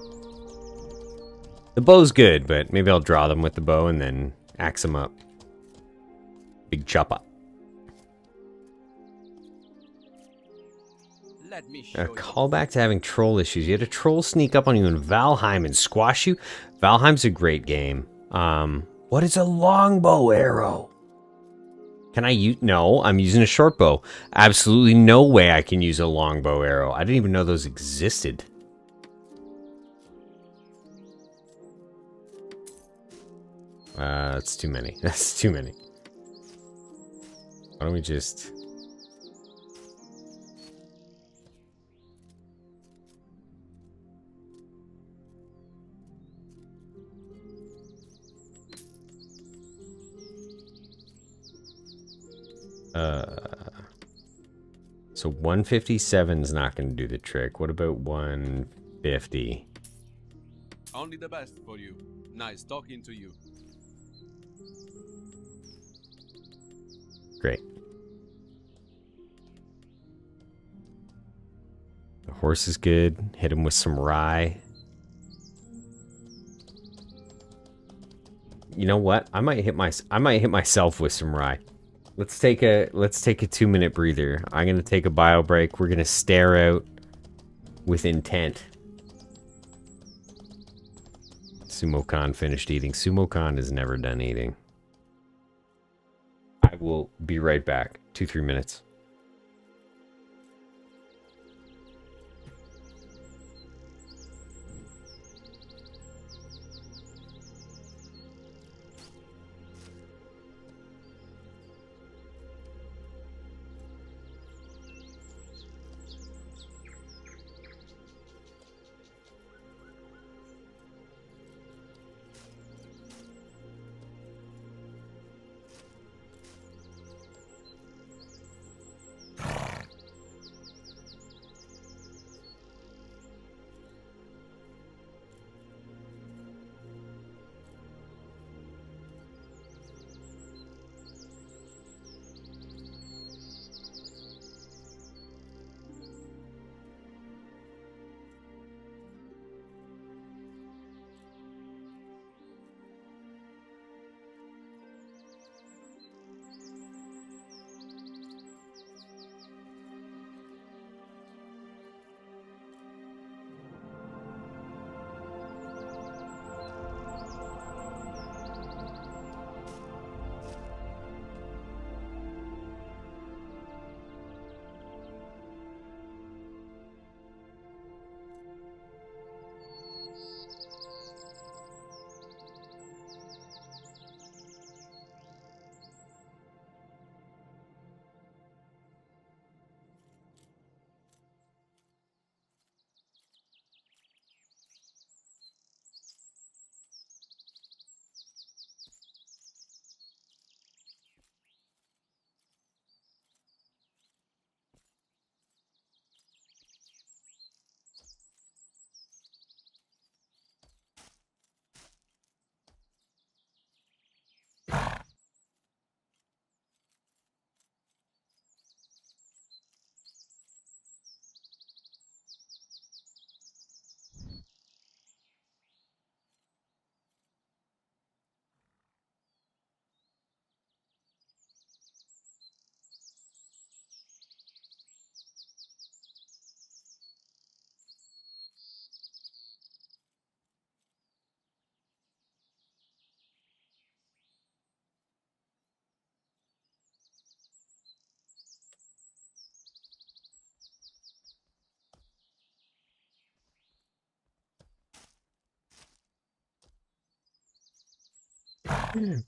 The bow's good, but maybe I'll draw them with the bow and then axe them up. Big chopper. Let me A show you. callback to having troll issues. You had a troll sneak up on you in Valheim and squash you. Valheim's a great game. What is a longbow arrow? Can I use... No, I'm using a short bow. Absolutely no way I can use a longbow arrow. I didn't even know those existed. That's too many. That's too many. Why don't we just... So 157 is not going to do the trick. What about 150? Only the best for you. Nice talking to you. Great. The horse is good. Hit him with some rye. You know what? I might hit myself with some rye. Let's take a 2-minute breather. I'm gonna take a bio break. We're gonna stare out with intent. Sumo-Con finished eating. Sumo-Con is never done eating. I will be right back. 2-3 minutes.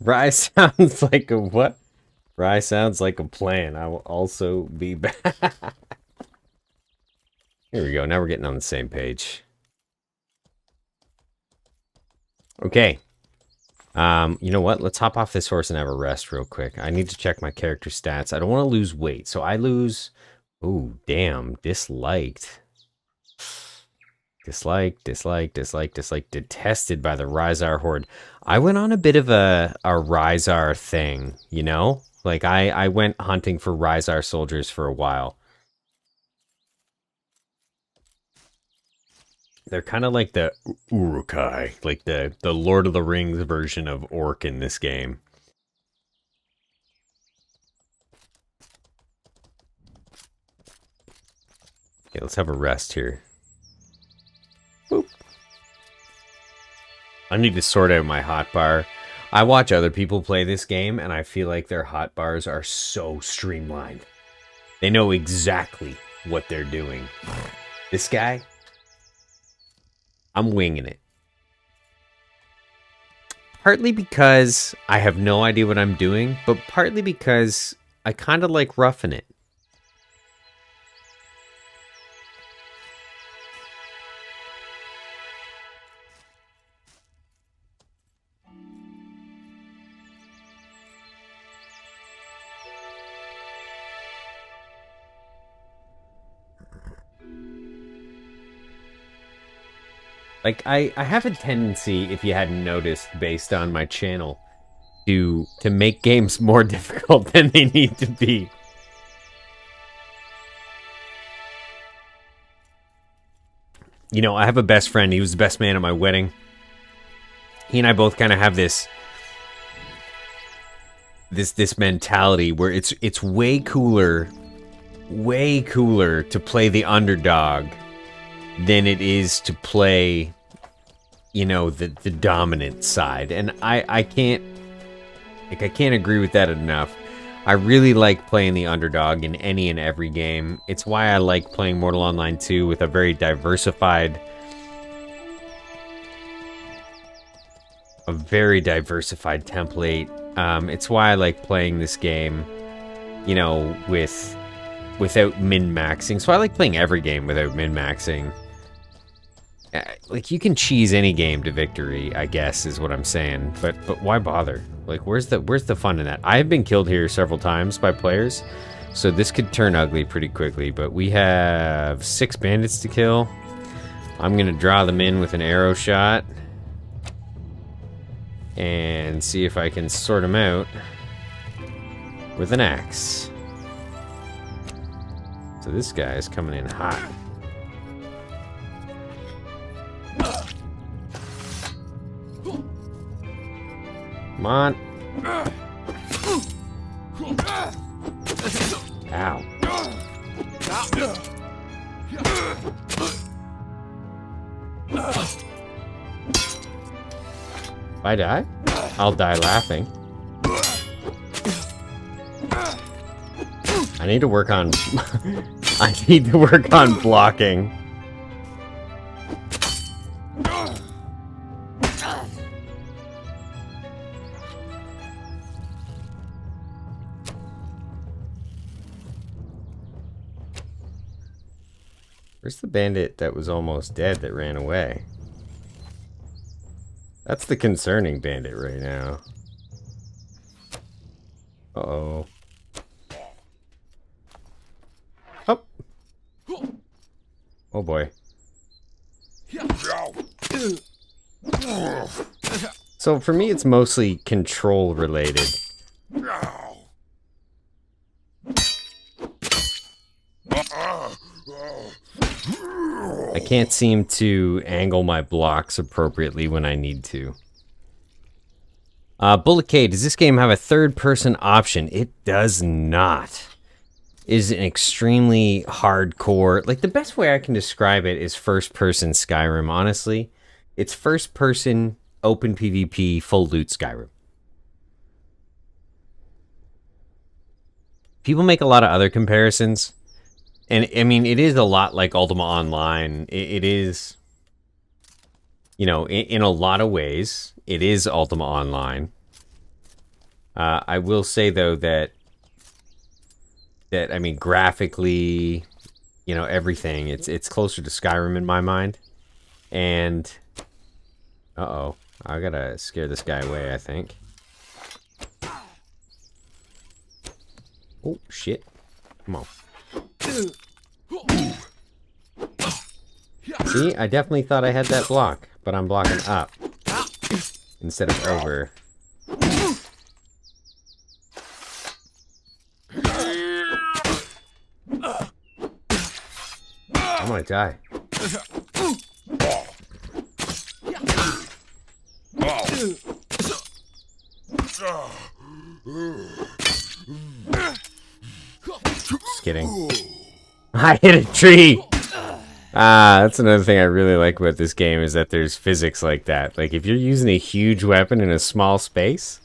Rye sounds like a what? Rye sounds like a plan. I will also be back. Here we go. Now we're getting on the same page. Okay. You know what? Let's hop off this horse and have a rest real quick. I need to check my character stats. I don't want to lose weight. So I lose... Oh, damn. Disliked. Dislike, dislike, dislike, dislike. Detested by the Rhizar Horde. I went on a bit of a Rhizar thing, you know? Like, I went hunting for Rhizar soldiers for a while. They're kind of like the Uruk-hai, like the Lord of the Rings version of orc in this game. Okay, let's have a rest here. Boop. I need to sort out my hotbar. I watch other people play this game, and I feel like their hotbars are so streamlined. They know exactly what they're doing. This guy, I'm winging it. Partly because I have no idea what I'm doing, but partly because I kind of like roughing it. Like, I have a tendency, if you hadn't noticed, based on my channel, to make games more difficult than they need to be. You know, I have a best friend. He was the best man at my wedding. He and I both kind of have this mentality where it's way cooler to play the underdog than it is to play, you know, the dominant side. And I can't agree with that enough. I really like playing the underdog in any and every game. It's why I like playing Mortal Online 2 with a very diversified template. It's why I like playing this game, you know, without min-maxing. So I like playing every game without min-maxing. Like, you can cheese any game to victory, I guess, is what I'm saying. But why bother? Like, where's the fun in that? I've been killed here several times by players, so this could turn ugly pretty quickly. But we have 6 bandits to kill. I'm gonna draw them in with an arrow shot and see if I can sort them out with an axe. So this guy is coming in hot. Come on. Ow. If I die, I'll die laughing. I need to work on I need to work on blocking. Where's the bandit that was almost dead that ran away? That's the concerning bandit right now. Uh-oh. Up. Oh boy. So for me, it's mostly control related. I can't seem to angle my blocks appropriately when I need to. Bullet K, does this game have a third-person option? It does not. It is an extremely hardcore... Like, the best way I can describe it is first-person Skyrim, honestly. It's first-person, open PvP, full loot Skyrim. People make a lot of other comparisons. And, I mean, it is a lot like Ultima Online. It is, you know, in a lot of ways, it is Ultima Online. I will say, though, that I mean, graphically, you know, everything, it's closer to Skyrim in my mind. And, uh-oh, I gotta scare this guy away, I think. Oh, shit. Come on. See, I definitely thought I had that block, but I'm blocking up instead of over. I'm gonna die. Just kidding. I hit a tree! That's another thing I really like about this game, is that there's physics like that. Like, if you're using a huge weapon in a small space,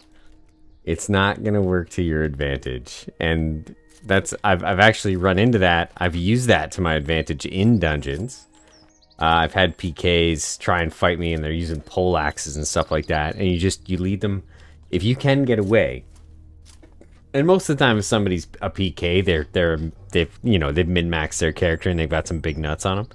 it's not gonna work to your advantage. And that's, I've actually run into that. I've used that to my advantage in dungeons. I've had PKs try and fight me, and they're using pole axes and stuff like that. And you lead them, if you can get away. And most of the time, if somebody's a PK, they've you know, they've min-maxed their character and they've got some big nuts on them.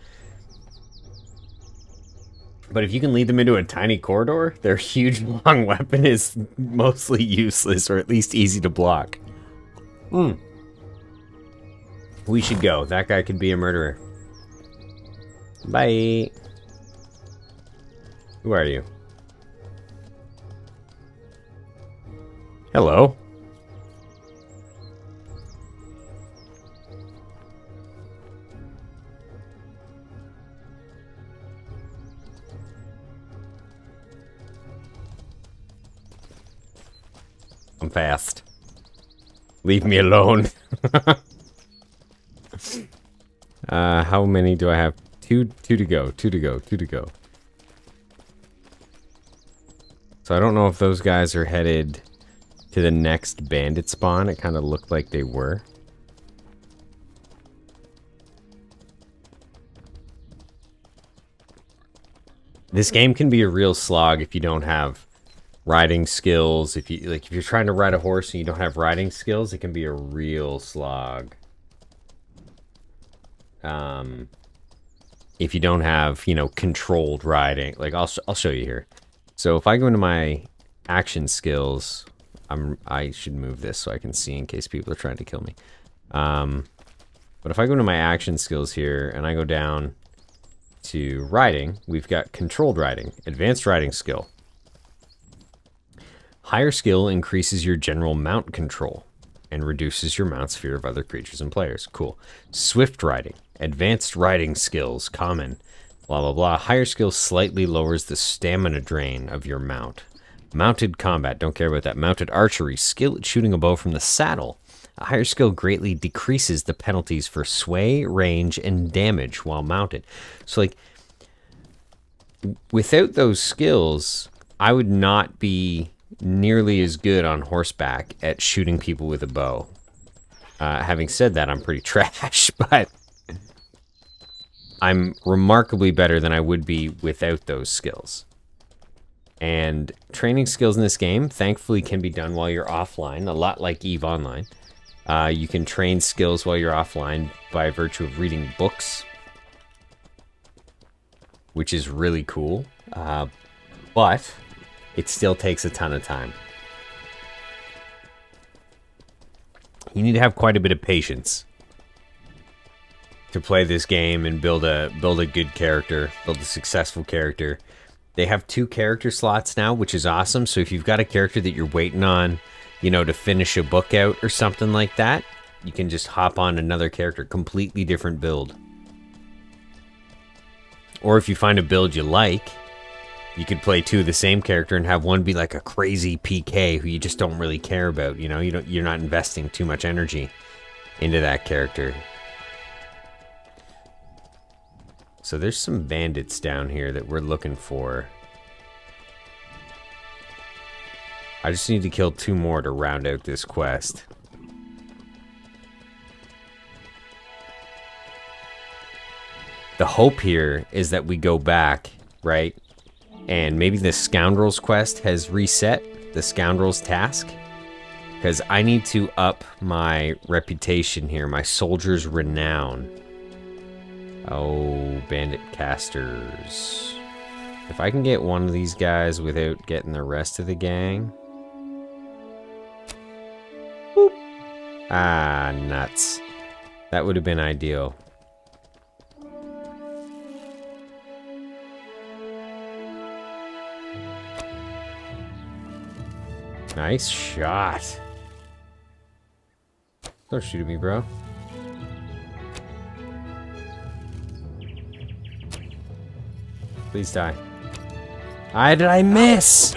But if you can lead them into a tiny corridor, their huge long weapon is mostly useless, or at least easy to block. We should go. That guy could be a murderer. Bye. Who are you? Hello. I'm fast. Leave me alone. How many do I have? Two to go. Two to go. So I don't know if those guys are headed to the next bandit spawn. It kind of looked like they were. This game can be a real slog if you don't have riding skills. If you're trying to ride a horse and you don't have riding skills, it can be a real slog. If you don't have, controlled riding. Like I'll show you here. So if I go into my action skills, I should move this so I can see in case people are trying to kill me. But if I go into my action skills here and I go down to riding, we've got controlled riding, advanced riding skill. Higher skill increases your general mount control and reduces your mount's fear of other creatures and players. Cool. Swift riding, advanced riding skills, common, blah, blah, blah. Higher skill slightly lowers the stamina drain of your mount. Mounted combat, don't care about that. Mounted archery, skill at shooting a bow from the saddle. A higher skill greatly decreases the penalties for sway, range, and damage while mounted. So, like, without those skills, I would not be nearly as good on horseback at shooting people with a bow. Having said that, I'm pretty trash, but I'm remarkably better than I would be without those skills. And training skills in this game, thankfully, can be done while you're offline, a lot like EVE Online. You can train skills while you're offline by virtue of reading books, which is really cool. But it still takes a ton of time. You need to have quite a bit of patience to play this game and build a good character, build a successful character. They have 2 character slots now, which is awesome. So if you've got a character that you're waiting on, to finish a book out or something like that, you can just hop on another character, completely different build. Or if you find a build you like, you could play 2 of the same character and have one be like a crazy PK who you just don't really care about. You're not investing too much energy into that character. So there's some bandits down here that we're looking for. I just need to kill 2 more to round out this quest. The hope here is that we go back, right? And maybe the Scoundrels quest has reset, the Scoundrels task. Because I need to up my reputation here, my soldier's renown. Oh, bandit casters. If I can get one of these guys without getting the rest of the gang. Boop. Ah, nuts. That would have been ideal. Nice shot. Don't shoot at me, bro. Please die. Did I miss?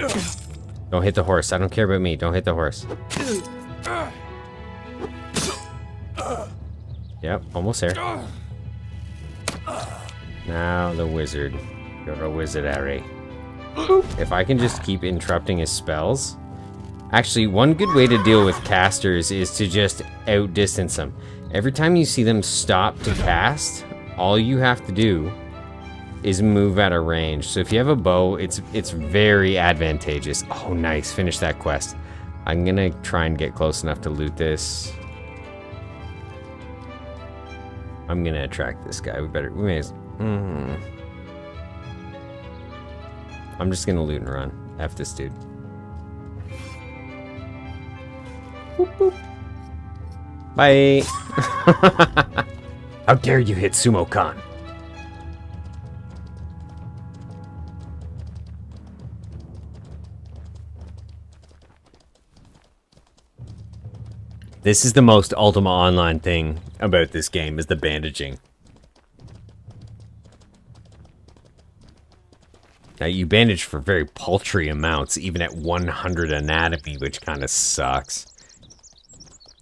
Don't hit the horse. I don't care about me. Don't hit the horse. Yep, almost there. Now the wizard. You're a wizardary. If I can just keep interrupting his spells. Actually, one good way to deal with casters is to just outdistance them. Every time you see them stop to cast, all you have to do is move at a range. So if you have a bow, it's very advantageous. Oh, nice. Finish that quest. I'm gonna try and get close enough to loot this. I'm gonna attract this guy. We may as... I'm just gonna loot and run. F this dude. Boop, boop. Bye. How dare you hit Sumo Khan? This is the most Ultima Online thing about this game, is the bandaging. Now, you bandage for very paltry amounts, even at 100 anatomy, which kind of sucks.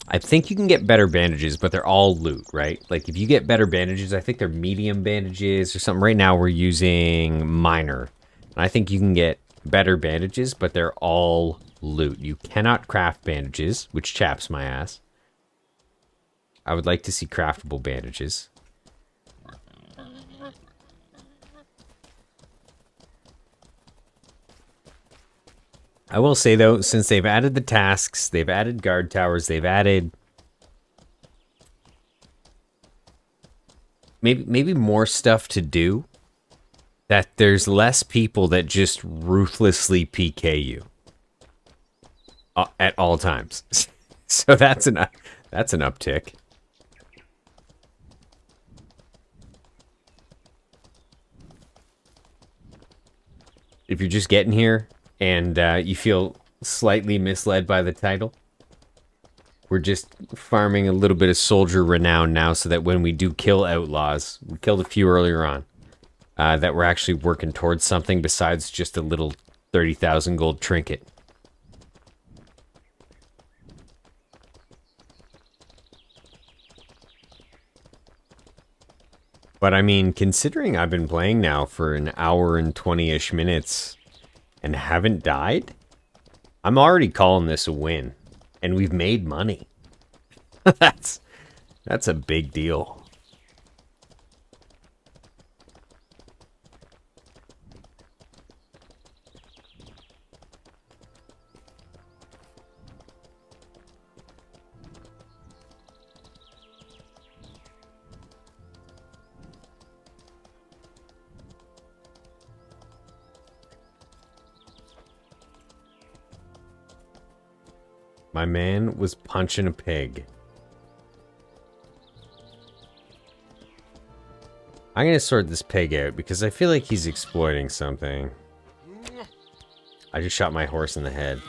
I think you can get better bandages, but they're all loot, right? Like, if you get better bandages, I think they're medium bandages or something. Right now, we're using minor. And I think you can get better bandages, but they're all loot. You cannot craft bandages, which chaps my ass. I would like to see craftable bandages. I will say, though, since they've added the tasks, they've added guard towers, they've added maybe more stuff to do, that there's less people that just ruthlessly PK you at all times. So that's an uptick. If you're just getting here and you feel slightly misled by the title, we're just farming a little bit of soldier renown now so that when we do kill outlaws, we killed a few earlier on, that we're actually working towards something besides just a little 30,000 gold trinket. But I mean, considering I've been playing now for an hour and 20-ish minutes and haven't died, I'm already calling this a win. And we've made money. That's a big deal. My man was punching a pig. I'm gonna sort this pig out because I feel like he's exploiting something. I just shot my horse in the head.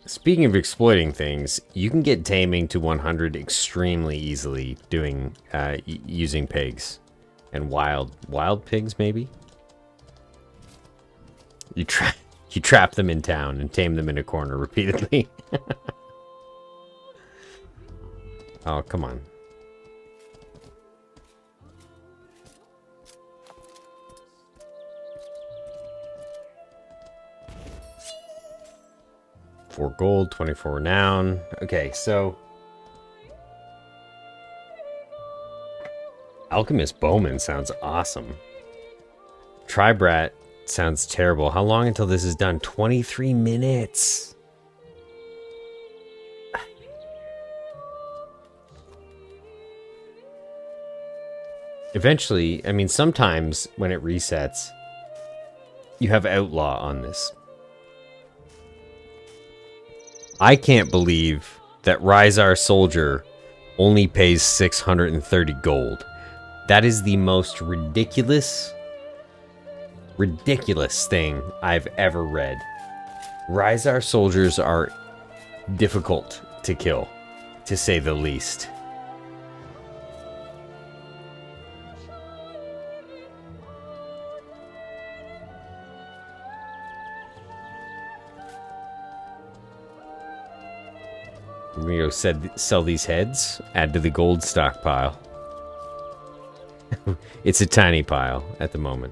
Speaking of exploiting things, you can get taming to 100 extremely easily doing using pigs and wild pigs, maybe. You trap them in town and tame them in a corner repeatedly. Oh, come on. $4 gold, 24 renown. Okay, so Alchemist Bowman sounds awesome. Tribrat sounds terrible. How long until this is done? 23 minutes. Eventually, I mean, sometimes when it resets, you have Outlaw on this. I can't believe that Ryzar Soldier only pays 630 gold. That is the most ridiculous thing I've ever read. Ryzar soldiers are difficult to kill, to say the least. I'm gonna go sell these heads, add to the gold stockpile. It's a tiny pile at the moment.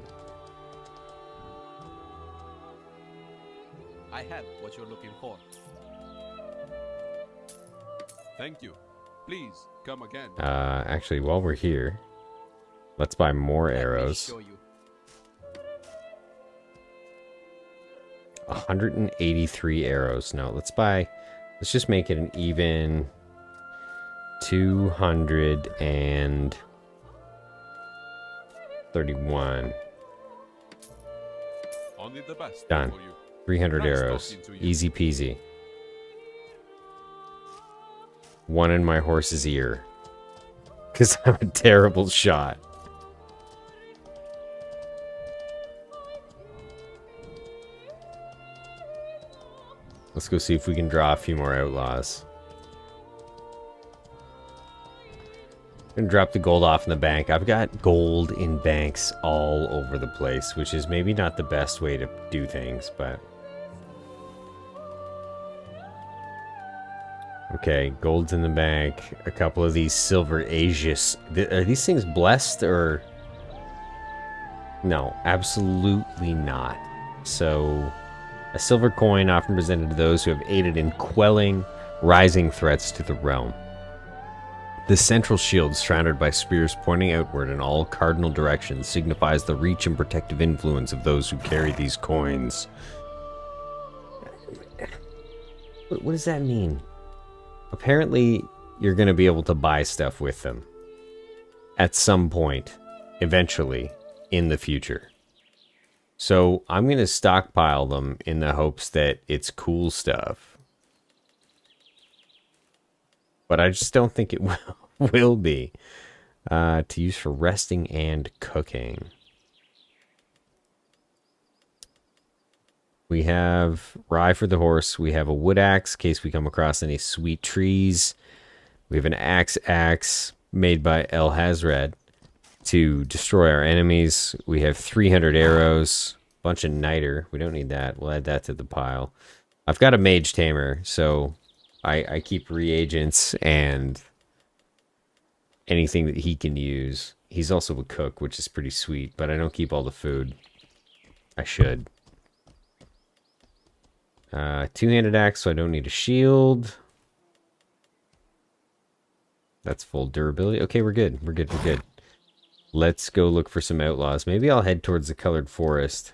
I have what you're looking for. Thank you. Please come again. Actually, while we're here, let's buy more Let me arrows. show you. 183 arrows. No, let's just make it an even 231. Only the best Done. for you. 300 Nice arrows. talking to you. Easy peasy. One in my horse's ear. Because I'm a terrible shot. Let's go see if we can draw a few more outlaws. I'm gonna drop the gold off in the bank. I've got gold in banks all over the place, which is maybe not the best way to do things, but... Okay, gold's in the bank. A couple of these silver Asius. Are these things blessed or... No, absolutely not. So, a silver coin often presented to those who have aided in quelling rising threats to the realm. The central shield, surrounded by spears pointing outward in all cardinal directions, signifies the reach and protective influence of those who carry these coins. What does that mean? Apparently, you're going to be able to buy stuff with them. At some point. Eventually. In the future. So, I'm going to stockpile them in the hopes that it's cool stuff. But I just don't think it will be. To use for resting and cooking. We have rye for the horse. We have a wood axe in case we come across any sweet trees. We have an axe made by El Hazred to destroy our enemies. We have 300 arrows. Bunch of niter. We don't need that. We'll add that to the pile. I've got a mage tamer, so I keep reagents and anything that he can use. He's also a cook, which is pretty sweet, but I don't keep all the food. I should. Two-handed axe, so I don't need a shield. That's full durability. Okay, we're good. We're good. We're good. Let's go look for some outlaws. Maybe I'll head towards the colored forest.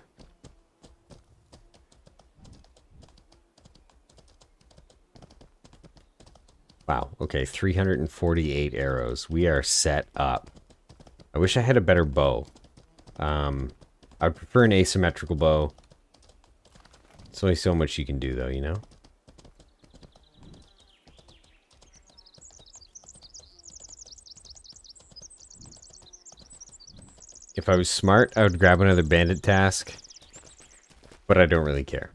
Wow. Okay, 348 arrows. We are set up. I wish I had a better bow. I'd prefer an asymmetrical bow. There's only so much you can do, though, you know? If I was smart, I would grab another bandit task. But I don't really care.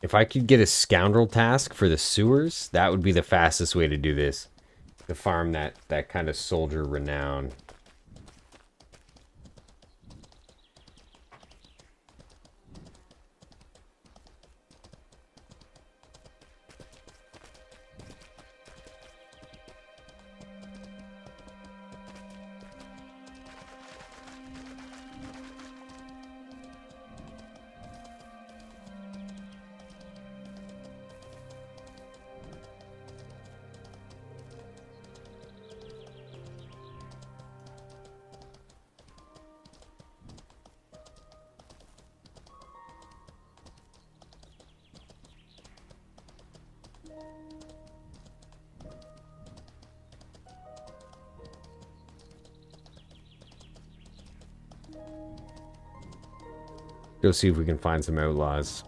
If I could get a scoundrel task for the sewers, that would be the fastest way to do this. To farm that kind of soldier renown. Go see if we can find some outlaws.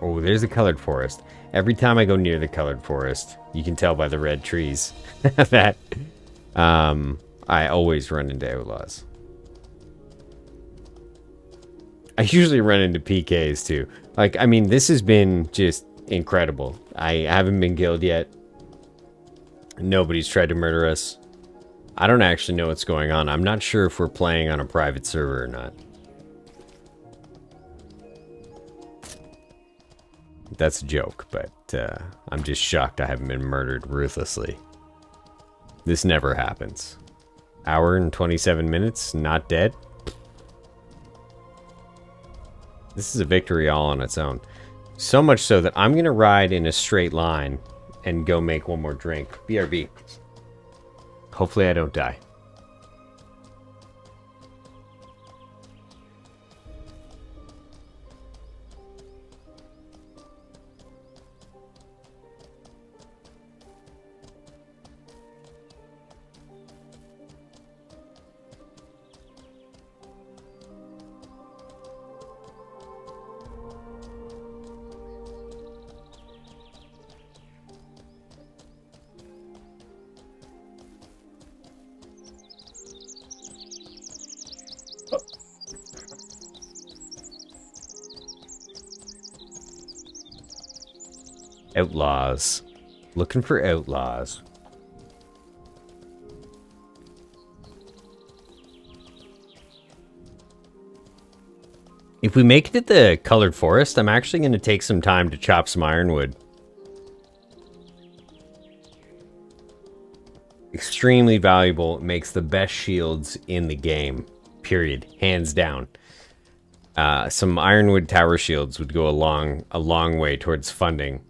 Oh, there's a colored forest. Every time I go near the colored forest, you can tell by the red trees that I always run into outlaws. I usually run into PKs too. Like, I mean, this has been just incredible. I haven't been killed yet. Nobody's tried to murder us. I don't actually know what's going on. I'm not sure if we're playing on a private server or not. That's a joke, but I'm just shocked I haven't been murdered ruthlessly. This never happens. Hour and 27 minutes, not dead. This is a victory all on its own. So much so that I'm going to ride in a straight line and go make one more drink. BRB. Hopefully I don't die. Outlaws. Looking for outlaws. If we make it to the colored forest, I'm actually going to take some time to chop some ironwood. Extremely valuable. It makes the best shields in the game. Period. Hands down. Some ironwood tower shields would go a long way towards funding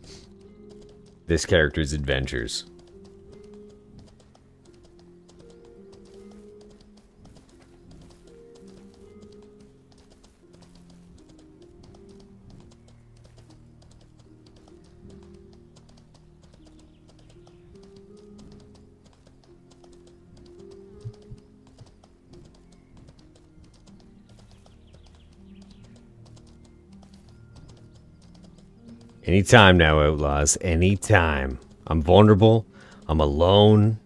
this character's adventures. Anytime now, Outlaws. Anytime. I'm vulnerable. I'm alone.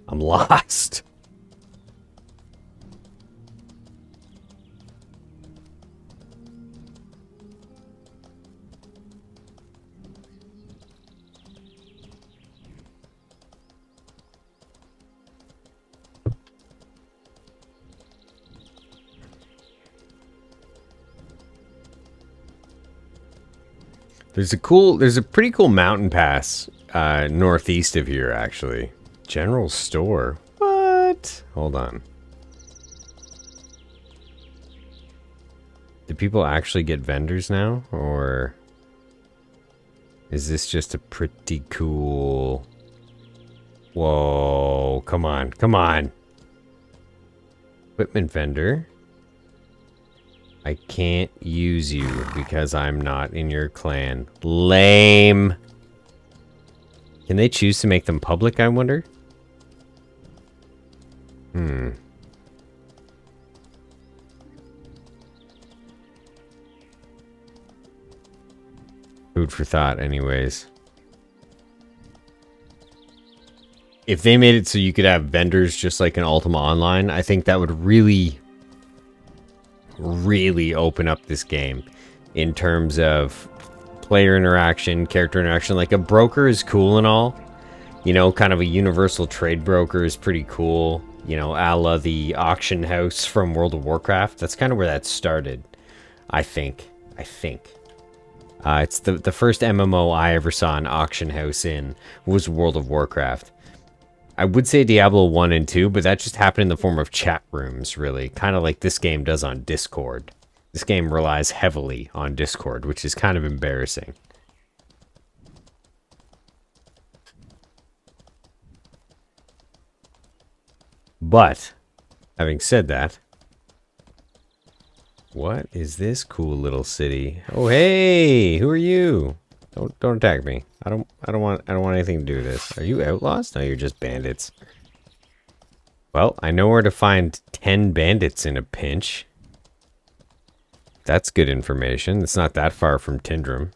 I'm lost. There's a pretty cool mountain pass northeast of here, actually. General store. What? Hold on. Do people actually get vendors now, or is this just a pretty cool? Whoa! Come on, come on. Equipment vendor. I can't use you because I'm not in your clan. Lame. Can they choose to make them public, I wonder? Food for thought, anyways. If they made it so you could have vendors just like in Ultima Online, I think that would really open up this game in terms of player interaction, character interaction. Like a broker is cool and all, you know, kind of a universal trade broker is pretty cool, you know, a la the auction house from World of Warcraft. That's kind of where that started, I think. It's the first MMO I ever saw an auction house in was World of Warcraft. I would say Diablo 1 and 2, but that just happened in the form of chat rooms, really. Kind of like this game does on Discord. This game relies heavily on Discord, which is kind of embarrassing. But, having said that, what is this cool little city? Oh, hey! Who are you? Don't attack me. I don't want anything to do with this. Are you outlaws? No, you're just bandits. Well, I know where to find 10 bandits in a pinch. That's good information. It's not that far from Tindrum.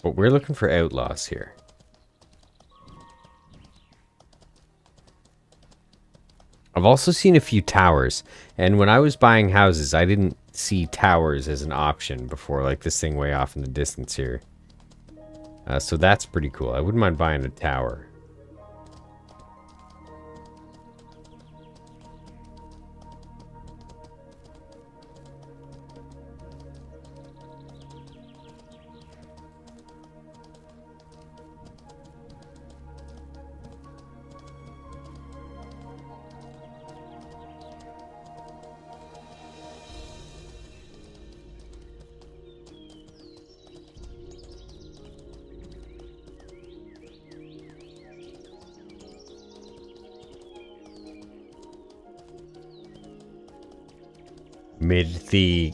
But we're looking for outlaws here. I've also seen a few towers, and when I was buying houses, I didn't see towers as an option before, like this thing way off in the distance here. So that's pretty cool. I wouldn't mind buying a tower.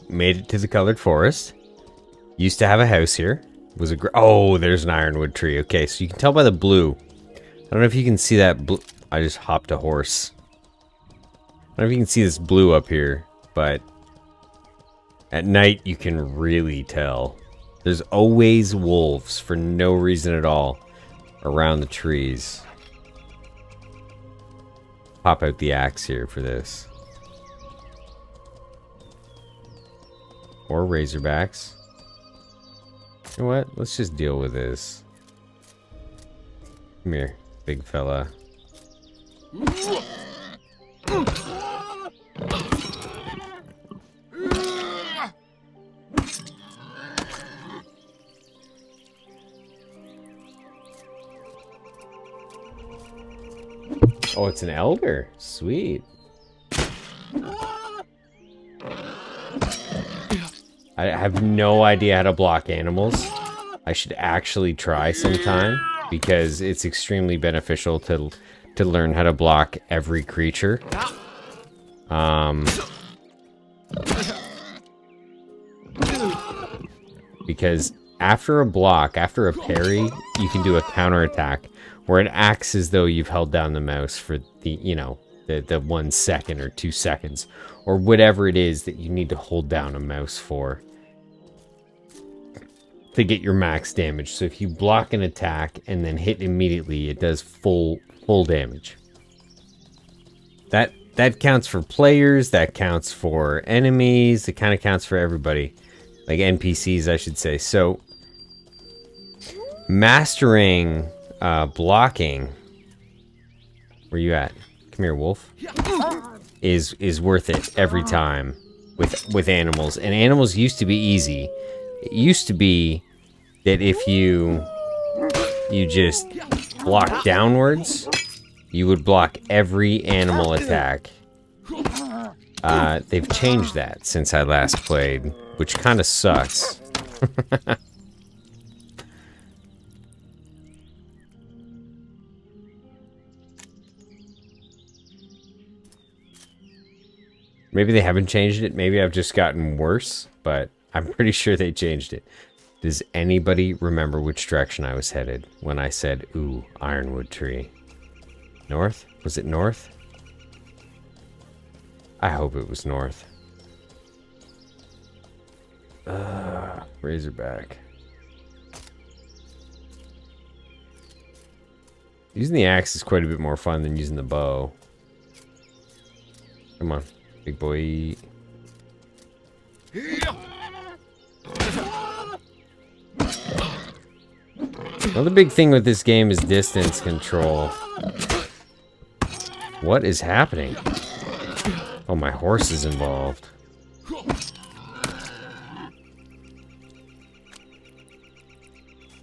Made it to the colored forest. Used to have a house here. Was a oh, there's an ironwood tree. Okay, so you can tell by the blue. I don't know if you can see that blue. I just hopped a horse. I don't know if you can see this blue up here, but at night you can really tell. There's always wolves for no reason at all around the trees. Pop out the axe here for this. Or razorbacks. You know what? Let's just deal with this. Come here, big fella. Oh, it's an elder. Sweet. I have no idea how to block animals. I should actually try sometime because it's extremely beneficial to learn how to block every creature. Because after a block, after a parry, you can do a counterattack where it acts as though you've held down the mouse for the, you know, the 1 second or 2 seconds or whatever it is that you need to hold down a mouse for to get your max damage. So if you block an attack and then hit immediately, it does full damage. That counts for players, that counts for enemies, it kind of counts for everybody. Like NPCs, I should say. So mastering blocking, where you at? Come here, wolf. Is worth it every time with animals. And animals used to be easy. It used to be that if you just block downwards, you would block every animal attack. They've changed that since I last played, which kind of sucks. Maybe they haven't changed it. Maybe I've just gotten worse, but I'm pretty sure they changed it. Does anybody remember which direction I was headed when I said, ooh, ironwood tree? North? Was it north? I hope it was north. Razorback. Using the axe is quite a bit more fun than using the bow. Come on, big boy. Another big thing with this game is distance control. What is happening? Oh, my horse is involved.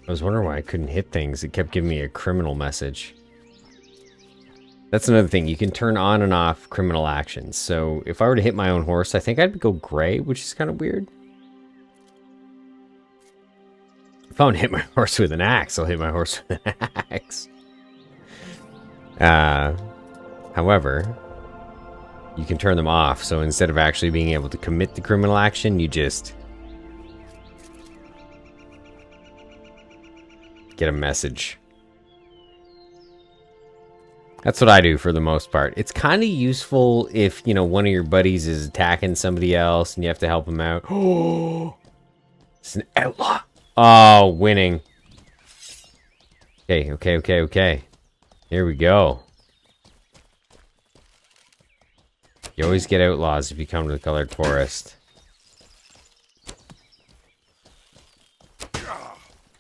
I was wondering why I couldn't hit things. It kept giving me a criminal message. That's another thing. You can turn on and off criminal actions. So if I were to hit my own horse, I think I'd go gray, which is kind of weird. If I want to hit my horse with an axe, I'll hit my horse with an axe. However, you can turn them off. So instead of actually being able to commit the criminal action, you just get a message. That's what I do for the most part. It's kind of useful if, you know, one of your buddies is attacking somebody else and you have to help them out. Oh, it's an outlaw. Oh, winning. Okay. Here we go. You always get outlaws if you come to the colored forest.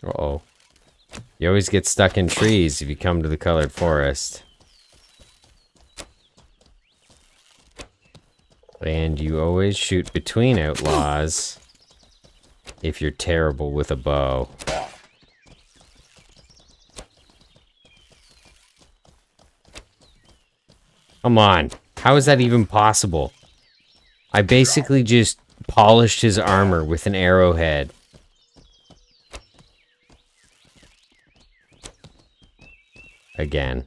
Uh-oh. You always get stuck in trees if you come to the colored forest. And you always shoot between outlaws if you're terrible with a bow. Come on. How is that even possible? I basically just polished his armor with an arrowhead. Again.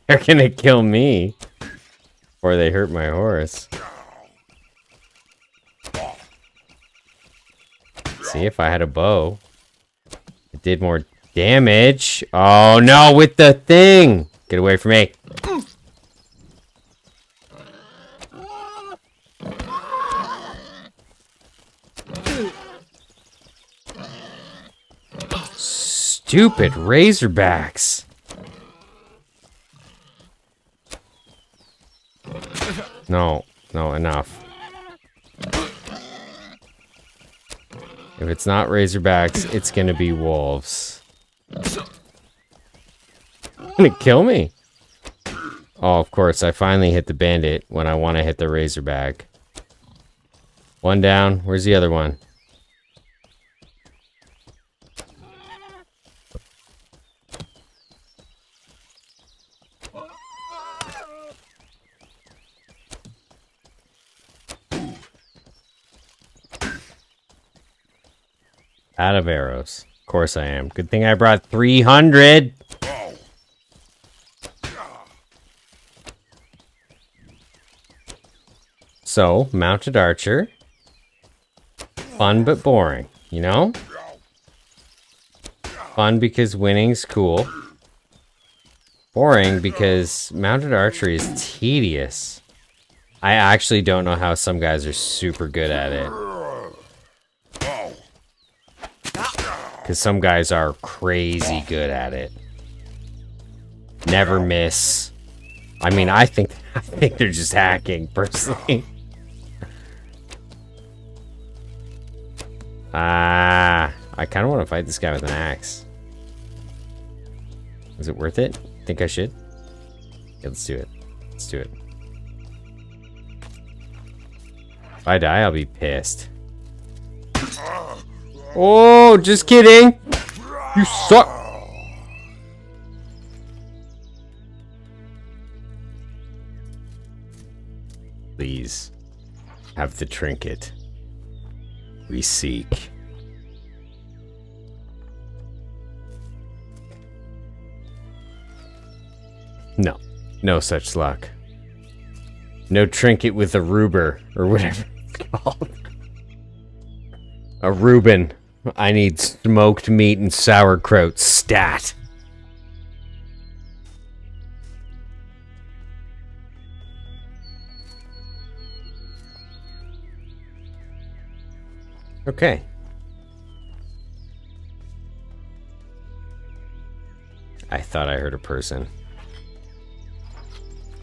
They're gonna kill me. Or they hurt my horse. See, if I had a bow, it did more damage. Oh no, with the thing! Get away from me. Stupid razorbacks. No, enough. If it's not razorbacks, it's gonna be wolves. Gonna kill me. Oh, of course, I finally hit the bandit when I want to hit the razorback. One down. Where's the other one? Out of arrows. Of course I am. Good thing I brought 300. So, mounted archer. Fun but boring, you know? Fun because winning's cool. Boring because mounted archery is tedious. I actually don't know how some guys are super good at it. Because some guys are crazy good at it. Never miss. I mean, I think they're just hacking, personally. I kind of want to fight this guy with an axe. Is it worth it? Think I should? Yeah, let's do it. Let's do it. If I die, I'll be pissed. Oh, just kidding. You suck. Please have the trinket we seek. No, no such luck. No trinket with a Ruber, or whatever it's called. A Reuben. I need smoked meat and sauerkraut stat. Okay. I thought I heard a person.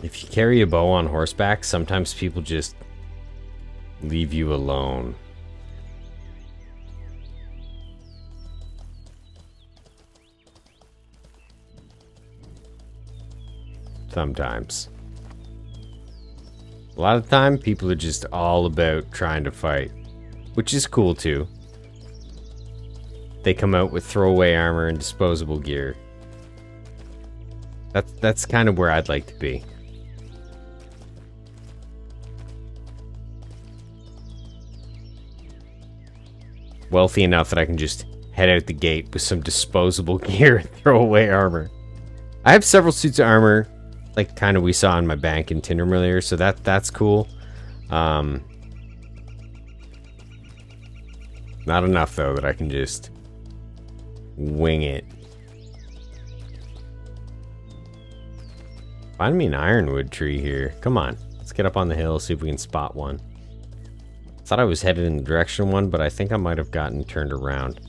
If you carry a bow on horseback, sometimes people just leave you alone. Sometimes. A lot of the time, people are just all about trying to fight. Which is cool too. They come out with throwaway armor and disposable gear. That's kind of where I'd like to be. Wealthy enough that I can just head out the gate with some disposable gear and throwaway armor. I have several suits of armor, like kind of we saw in my bank in Tinder earlier, so that's cool. Not enough, though, that I can just wing it. Find me an ironwood tree here. Come on. Let's get up on the hill, see if we can spot one. Thought I was headed in the direction of one, but I think I might have gotten turned around.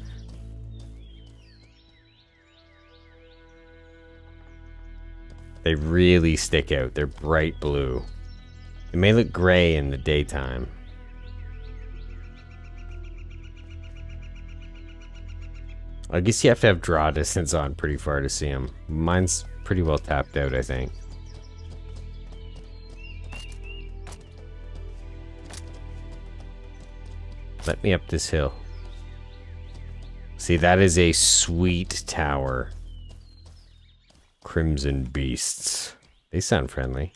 They really stick out. They're bright blue. They may look gray in the daytime. I guess you have to have draw distance on pretty far to see them. Mine's pretty well tapped out, I think. Let me up this hill. See, that is a sweet tower. Crimson beasts. They sound friendly.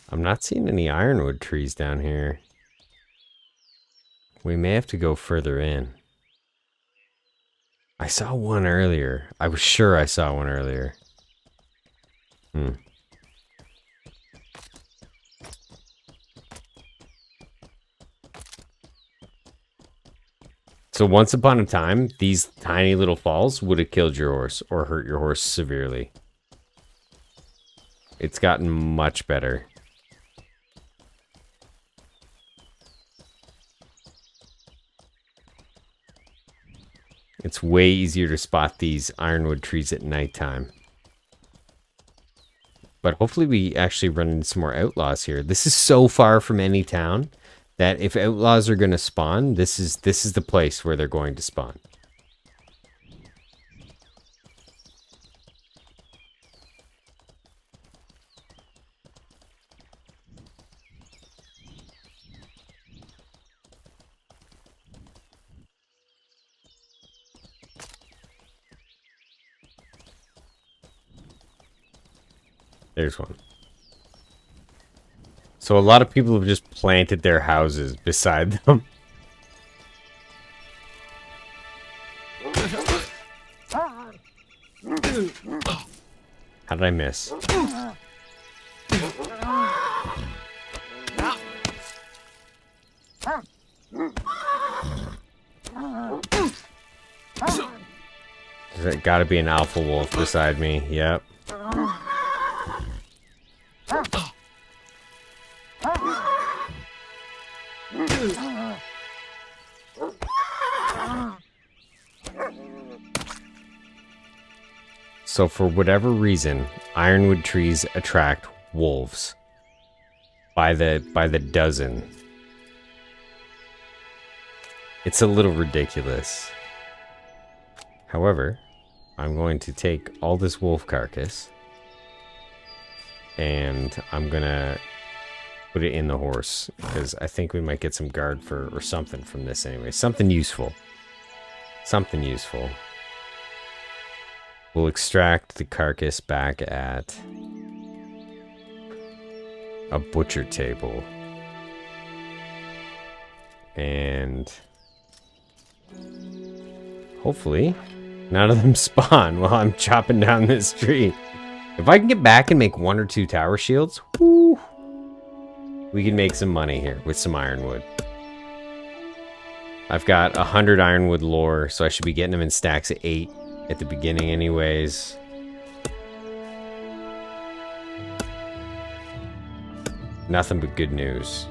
I'm not seeing any ironwood trees down here. We may have to go further in. I saw one earlier. I was sure I saw one earlier. So once upon a time, these tiny little falls would have killed your horse or hurt your horse severely. It's gotten much better. It's way easier to spot these ironwood trees at nighttime. But hopefully we actually run into some more outlaws here. This is so far from any town that if outlaws are going to spawn, this is the place where they're going to spawn. There's one. So a lot of people have just planted their houses beside them. How did I miss? There's gotta be an alpha wolf beside me. Yep. So for whatever reason, ironwood trees attract wolves by the dozen. It's a little ridiculous. However, I'm going to take all this wolf carcass and I'm gonna put it in the horse because I think we might get some guard for or something from this anyway. Something useful. Something useful. We'll extract the carcass back at a butcher table. And hopefully none of them spawn while I'm chopping down this tree. If I can get back and make 1 or 2 tower shields, whoo, we can make some money here with some ironwood. I've got 100 ironwood lore, so I should be getting them in stacks of 8 at the beginning anyways. Nothing but good news.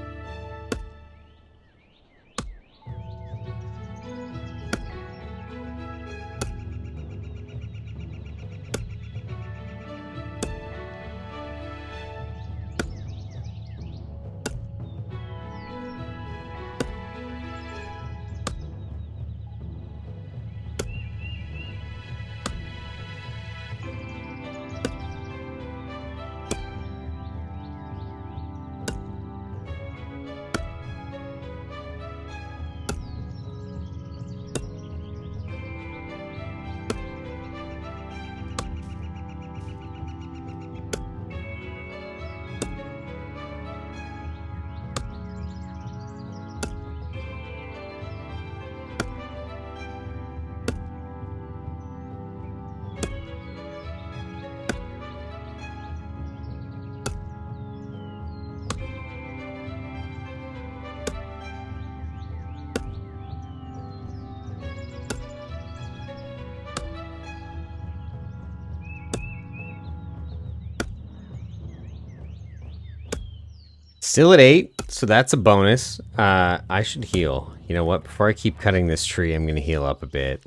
Still at 8, so that's a bonus. I should heal. You know what? Before I keep cutting this tree, I'm going to heal up a bit.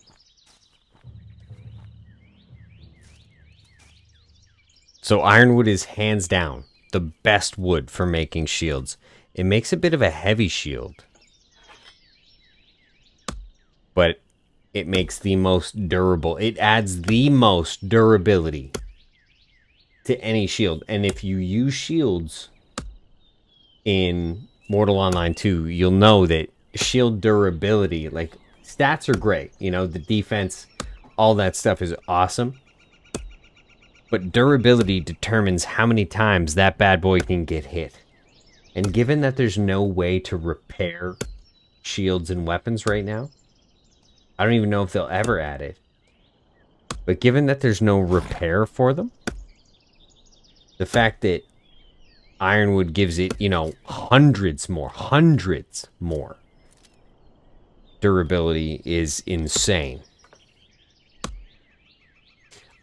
So ironwood is hands down the best wood for making shields. It makes a bit of a heavy shield, but it makes the most durable. It adds the most durability to any shield. And if you use shields in Mortal Online 2, you'll know that shield durability, like, stats are great. You know, the defense, all that stuff is awesome. But durability determines how many times that bad boy can get hit. And given that there's no way to repair shields and weapons right now, I don't even know if they'll ever add it. But given that there's no repair for them, the fact that ironwood gives it, you know, hundreds more durability is insane.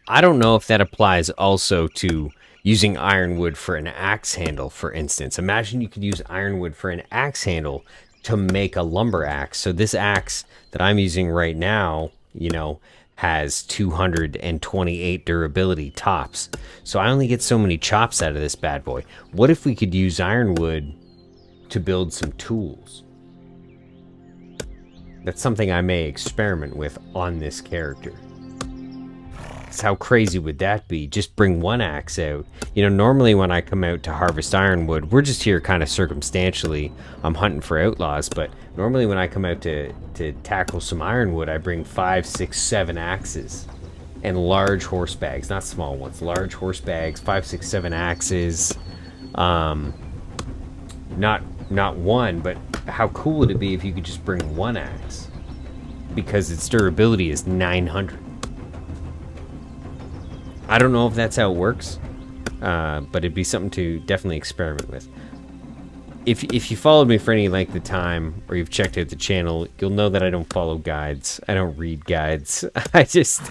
I don't know if that applies also to using ironwood for an axe handle, for instance. Imagine you could use ironwood for an axe handle to make a lumber axe. So this axe that I'm using right now, you know, has 228 durability tops. So I only get so many chops out of this bad boy. What if we could use ironwood to build some tools? That's something I may experiment with on this character. So how crazy would that be? Just bring one axe out. You know, normally when I come out to harvest ironwood, we're just here kind of circumstantially. I'm hunting for outlaws, but normally when I come out to tackle some ironwood, I bring 5, 6, 7 axes and large horse bags, not small ones, large horse bags, 5, 6, 7 axes. Not one, but how cool would it be if you could just bring one axe? Because its durability is 900. I don't know if that's how it works, but it'd be something to definitely experiment with. If you followed me for any length of time, or you've checked out the channel, you'll know that I don't follow guides. I don't read guides. I just,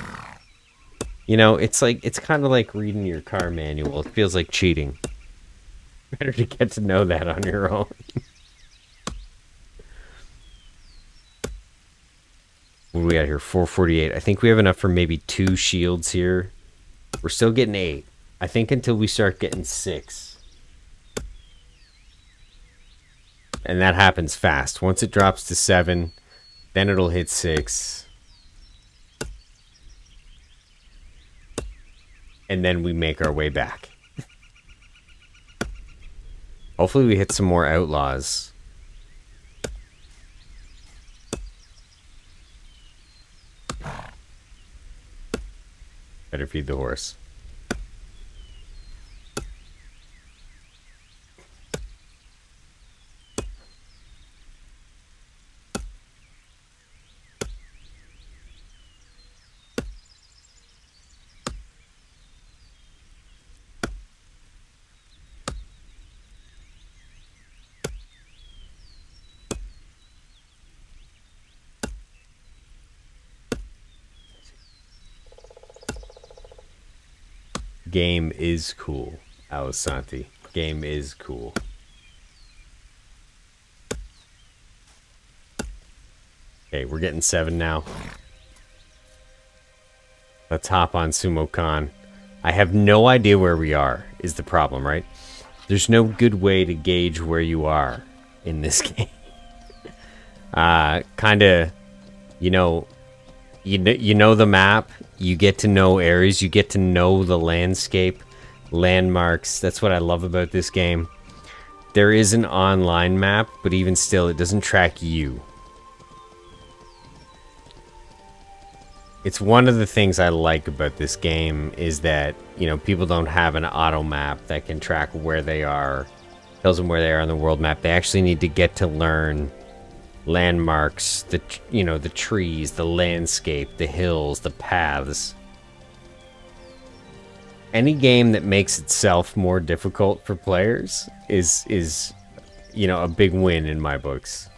you know, it's kind of like reading your car manual. It feels like cheating. Better to get to know that on your own. What do we got here? 448. I think we have enough for maybe 2 shields here. We're still getting 8. I think until we start getting 6. And that happens fast. Once it drops to 7, then it'll hit 6. And then we make our way back. Hopefully we hit some more outlaws. Better feed the horse. Game is cool, Alisanti. Game is cool. Okay, we're getting 7 now. Let's hop on Sumo Khan. I have no idea where we are, is the problem, right? There's no good way to gauge where you are in this game. Kinda, you know the map, you get to know areas, you get to know the landscape, landmarks. That's what I love about this game. There is an online map, but even still, it doesn't track you. It's one of the things I like about this game is that, you know, people don't have an auto map that can track where they are, tells them where they are on the world map. They actually need to get to learn landmarks, the trees, the landscape, the hills, the paths. Any game that makes itself more difficult for players is you know, a big win in my books.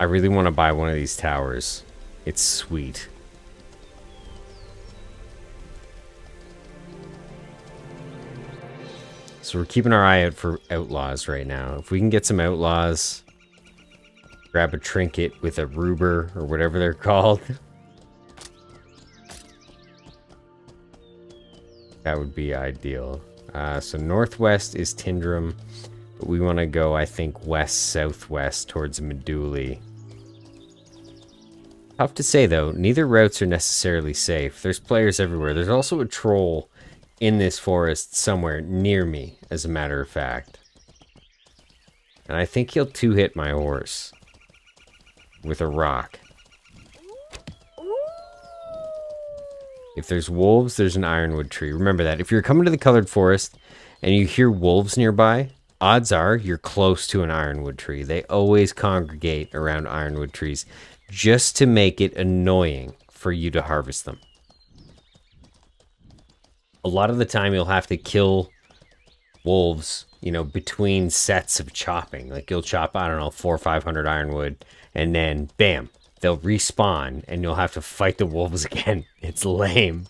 I really want to buy one of these towers. It's sweet. So we're keeping our eye out for outlaws right now. If we can get some outlaws, grab a trinket with a ruber or whatever they're called, that would be ideal. So northwest is Tindrum, but we want to go, I think, west-southwest towards Meduli. Tough to say, though. Neither routes are necessarily safe. There's players everywhere. There's also a troll in this forest somewhere near me, as a matter of fact. And I think he'll two-hit my horse with a rock. If there's wolves, there's an ironwood tree. Remember that. If you're coming to the colored forest and you hear wolves nearby, odds are you're close to an ironwood tree. They always congregate around ironwood trees, just to make it annoying for you to harvest them. A lot of the time you'll have to kill wolves, you know, between sets of chopping. Like you'll chop, I don't know, 400 or 500 ironwood, and then bam, they'll respawn and you'll have to fight the wolves again. It's lame.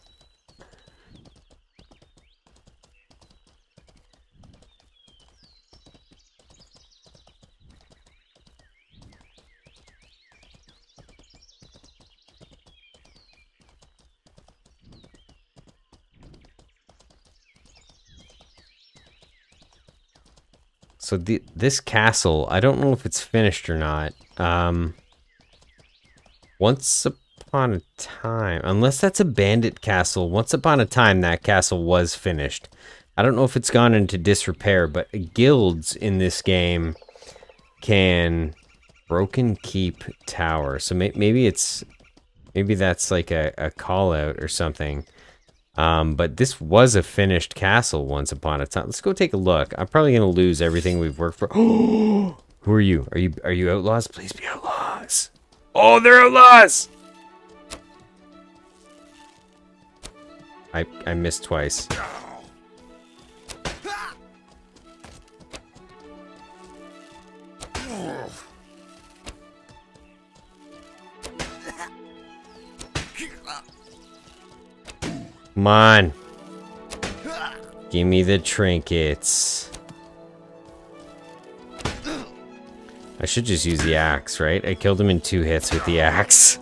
So this castle, I don't know if it's finished or not. Once upon a time, unless that's a bandit castle, once upon a time that castle was finished. I don't know if it's gone into disrepair, but guilds in this game can broken keep tower. So maybe that's like a call out or something. But this was a finished castle once upon a time. Let's go take a look. I'm probably gonna lose everything we've worked for. Who are you? Are you outlaws? Please be outlaws. Oh, they're outlaws! I missed twice. Come on. Give me the trinkets. I should just use the axe, right? I killed him in 2 hits with the axe.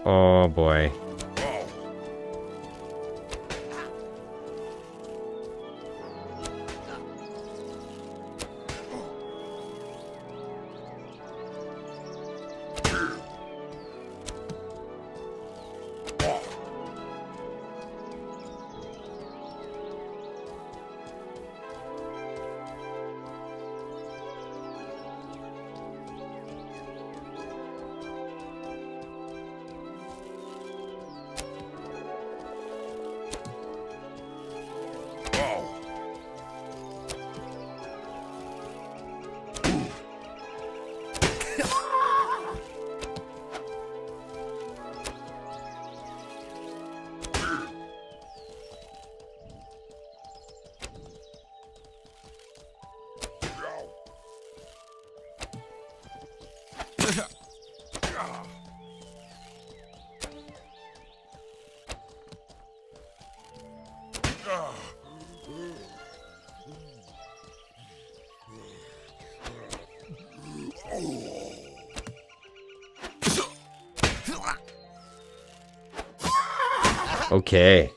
Oh boy. Okay.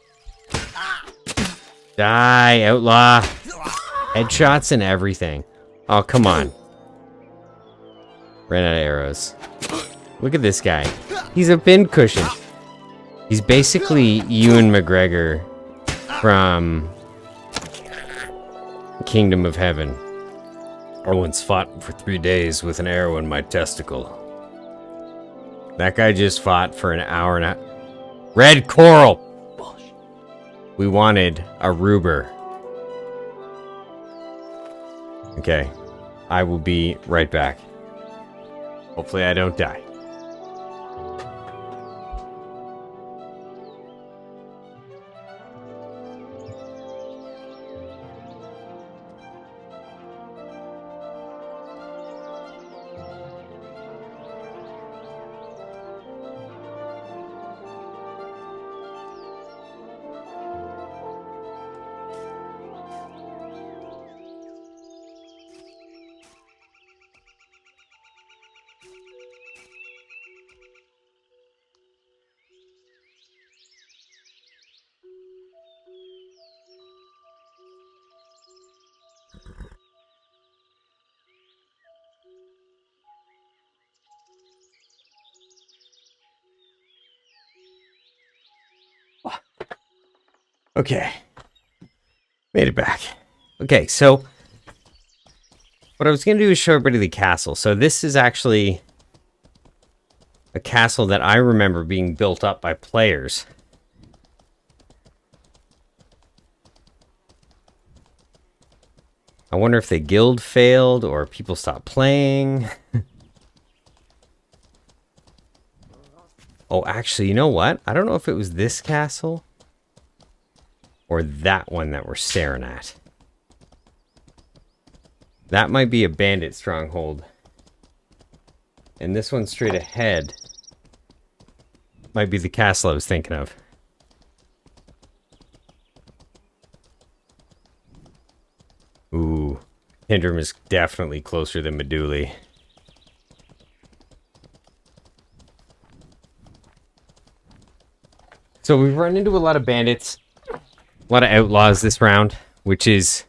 Die, outlaw. Headshots and everything. Oh, come on. Ran out of arrows. Look at this guy. He's a pincushion. He's basically Ewan McGregor from Kingdom of Heaven. I once fought for 3 days with an arrow in my testicle. That guy just fought for an hour and a half. Red coral! Bullshit. We wanted a ruber. Okay. I will be right back. Hopefully I don't die. Okay. Made it back. Okay, so what I was going to do is show everybody the castle. So this is actually a castle that I remember being built up by players. I wonder if the guild failed or people stopped playing. Oh, actually, you know what? I don't know if it was this castle or that one that we're staring at. That might be a bandit stronghold. And this one straight ahead might be the castle I was thinking of. Ooh, Hindram is definitely closer than Meduli. So we've run into a lot of bandits, a lot of outlaws this round, which is,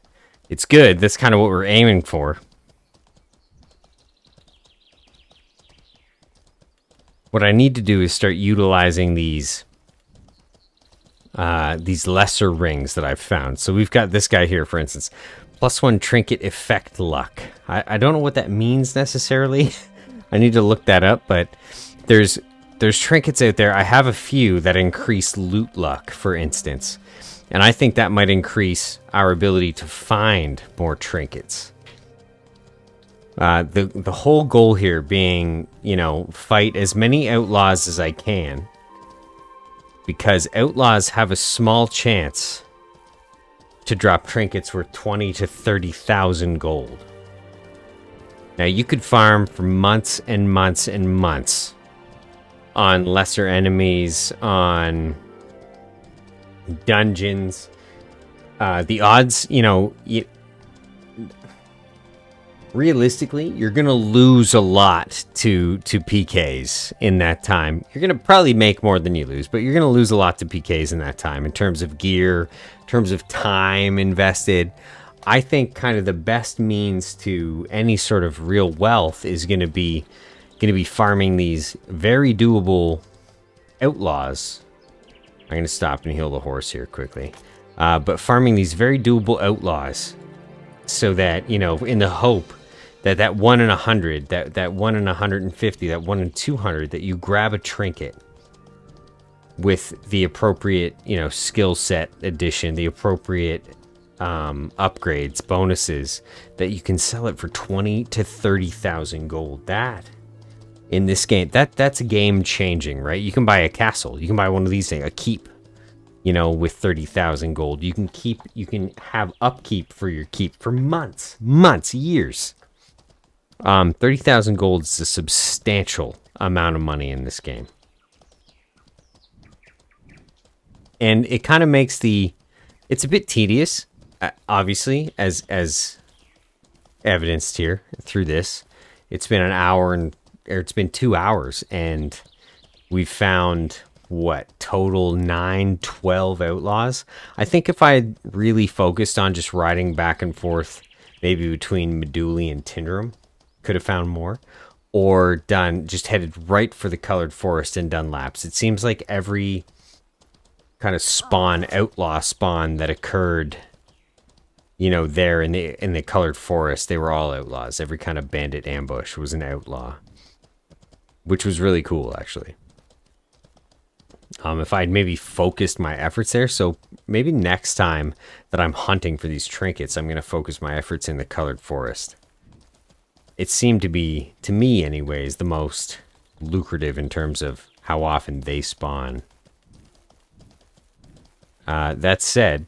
it's good. That's kind of what we're aiming for. What I need to do is start utilizing these lesser rings that I've found. So we've got this guy here, for instance, +1 trinket effect luck. I don't know what that means necessarily. I need to look that up, but there's trinkets out there. I have a few that increase loot luck, for instance, and I think that might increase our ability to find more trinkets. The whole goal here being, you know, fight as many outlaws as I can, because outlaws have a small chance to drop trinkets worth 20 to 30,000 gold. Now you could farm for months and months and months on lesser enemies, on dungeons. The odds, you know, realistically, you're gonna lose a lot to PKs in that time. You're gonna probably make more than you lose, but you're gonna lose a lot to PKs in that time in terms of gear, in terms of time invested. I think kind of the best means to any sort of real wealth is gonna be farming these very doable outlaws. I'm gonna stop and heal the horse here quickly, but farming these very doable outlaws, so that, you know, in the hope that 1 in 100, that 1 in 150, that 1 in 200, that you grab a trinket with the appropriate, you know, skill set addition, the appropriate upgrades, bonuses, that you can sell it for 20 to 30,000 gold. That, in this game, that's game changing, right? You can buy a castle, you can buy one of these things, a keep, you know, with 30,000 gold. You can have upkeep for your keep for months, years. 30,000 gold is a substantial amount of money in this game. And it kind of makes it's a bit tedious, obviously, as evidenced here through this. It's been it's been 2 hours, and we've found, what, total 9, 12 outlaws? I think if I had really focused on just riding back and forth, maybe between Meduli and Tinderum, could have found more, or just headed right for the colored forest and done laps. It seems like every kind of outlaw spawn that occurred, you know, there in the colored forest, they were all outlaws. Every kind of bandit ambush was an outlaw, which was really cool, actually. If I'd maybe focused my efforts there, so maybe next time that I'm hunting for these trinkets, I'm going to focus my efforts in the colored forest. It seemed to be, to me anyways, the most lucrative in terms of how often they spawn. That said,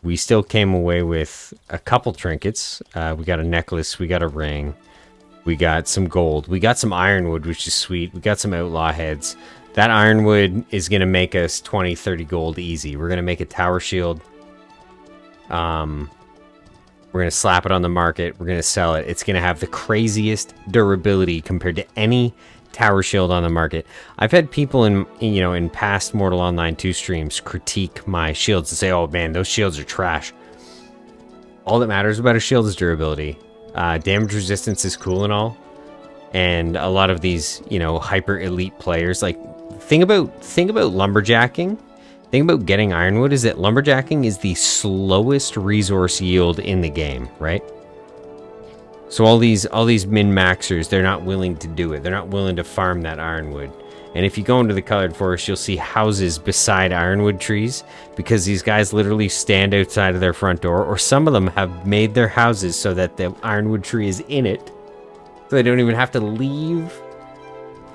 we still came away with a couple trinkets. We got a necklace, we got a ring, we got some gold, we got some ironwood, which is sweet, we got some outlaw heads. That ironwood is going to make us 20, 30 gold easy. We're going to make a tower shield. We're going to slap it on the market. We're going to sell it. It's going to have the craziest durability compared to any tower shield on the market. I've had people in past Mortal Online 2 streams critique my shields and say, "Oh man, those shields are trash." All that matters about a shield is durability. Damage resistance is cool and all. And a lot of these, you know, hyper elite players, like, think about lumberjacking. Thing about getting ironwood is that lumberjacking is the slowest resource yield in the game, right? So all these min-maxers, they're not willing to do it. They're not willing to farm that ironwood. And if you go into the colored forest, you'll see houses beside ironwood trees, because these guys literally stand outside of their front door, or some of them have made their houses so that the ironwood tree is in it, so they don't even have to leave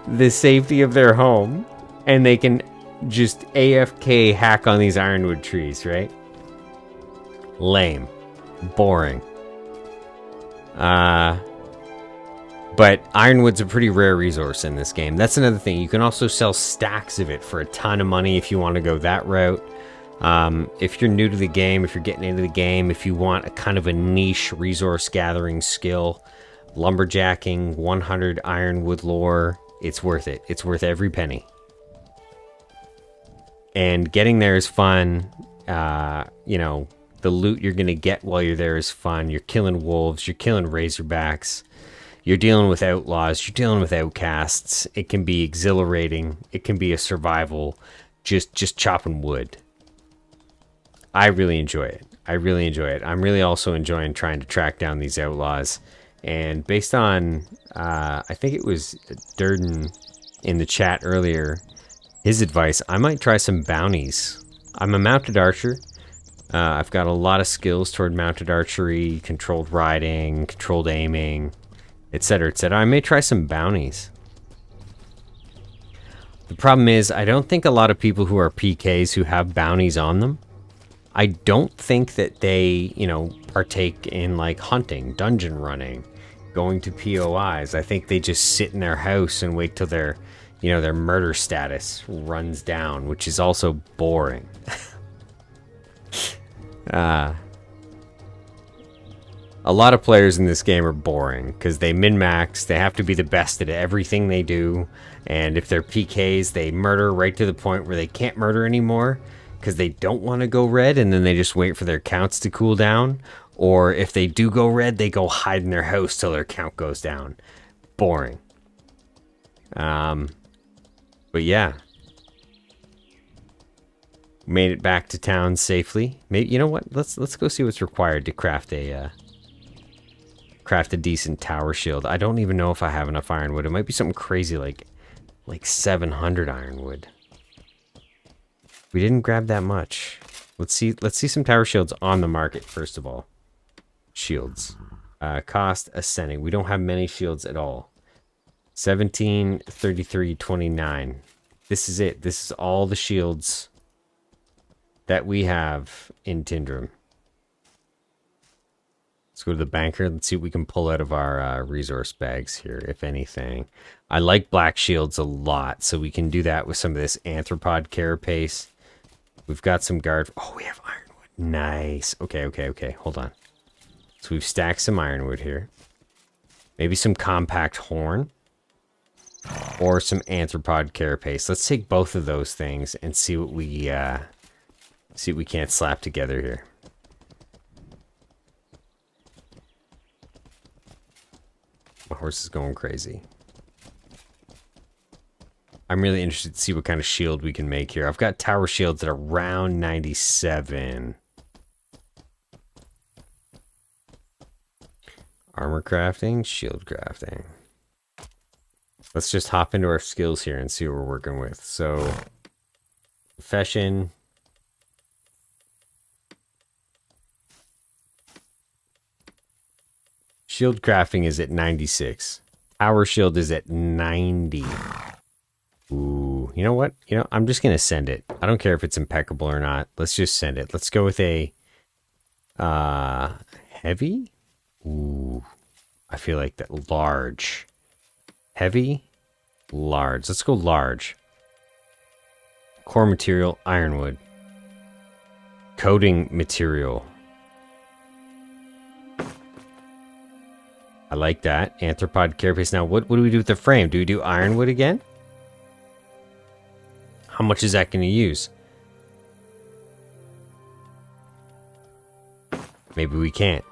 the safety of their home, and they can just AFK hack on these ironwood trees, right? Lame. Boring. But ironwood's a pretty rare resource in this game. That's another thing. You can also sell stacks of it for a ton of money if you want to go that route. If you're new to the game, if you're getting into the game, if you want a kind of a niche resource gathering skill, lumberjacking, 100 ironwood lore, it's worth it. It's worth every penny. And getting there is fun. You know, the loot you're going to get while you're there is fun. You're killing wolves. You're killing razorbacks. You're dealing with outlaws. You're dealing with outcasts. It can be exhilarating. It can be a survival. Just chopping wood. I really enjoy it. I really enjoy it. I'm really also enjoying trying to track down these outlaws. And based on, I think it was Durden in the chat earlier, his advice, I might try some bounties. I'm a mounted archer. I've got a lot of skills toward mounted archery, controlled riding, controlled aiming, etc., etc. I may try some bounties. The problem is, I don't think a lot of people who are PKs who have bounties on them, I don't think that they, you know, partake in like hunting, dungeon running, going to POIs. I think they just sit in their house and wait till their, you know, their murder status runs down, which is also boring. A lot of players in this game are boring because they min-max, they have to be the best at everything they do, and if they're PKs, they murder right to the point where they can't murder anymore because they don't want to go red, and then they just wait for their counts to cool down, or if they do go red, they go hide in their house till their count goes down. Boring. But yeah. Made it back to town safely. Maybe, you know what? Let's go see what's required to craft a decent tower shield. I don't even know if I have enough ironwood. It might be something crazy like 700 ironwood. We didn't grab that much. Let's see some tower shields on the market first of all. Shields. Cost ascending. We don't have many shields at all. 17, 33, 29. This is it. This is all the shields that we have in Tindrum. Let's go to the banker. Let's see what we can pull out of our resource bags here, if anything. I like black shields a lot, so we can do that with some of this arthropod carapace. We've got some guard. Oh, we have ironwood. Nice. Okay. Hold on. So we've stacked some ironwood here. Maybe some compact horn. Or some arthropod carapace. Let's take both of those things and see what we can't slap together here. My horse is going crazy. I'm really interested to see what kind of shield we can make here. I've got tower shields at around 97. Armor crafting, shield crafting. Let's just hop into our skills here and see what we're working with. So, profession. Shield crafting is at 96. Tower shield is at 90. Ooh, you know what? I'm just going to send it. I don't care if it's impeccable or not. Let's just send it. Let's go with a heavy. Ooh, I feel like that large. Heavy, large. Let's go large. Core material, ironwood. Coating material. I like that. Arthropod carapace. Now, what do we do with the frame? Do we do ironwood again? How much is that going to use? Maybe we can't.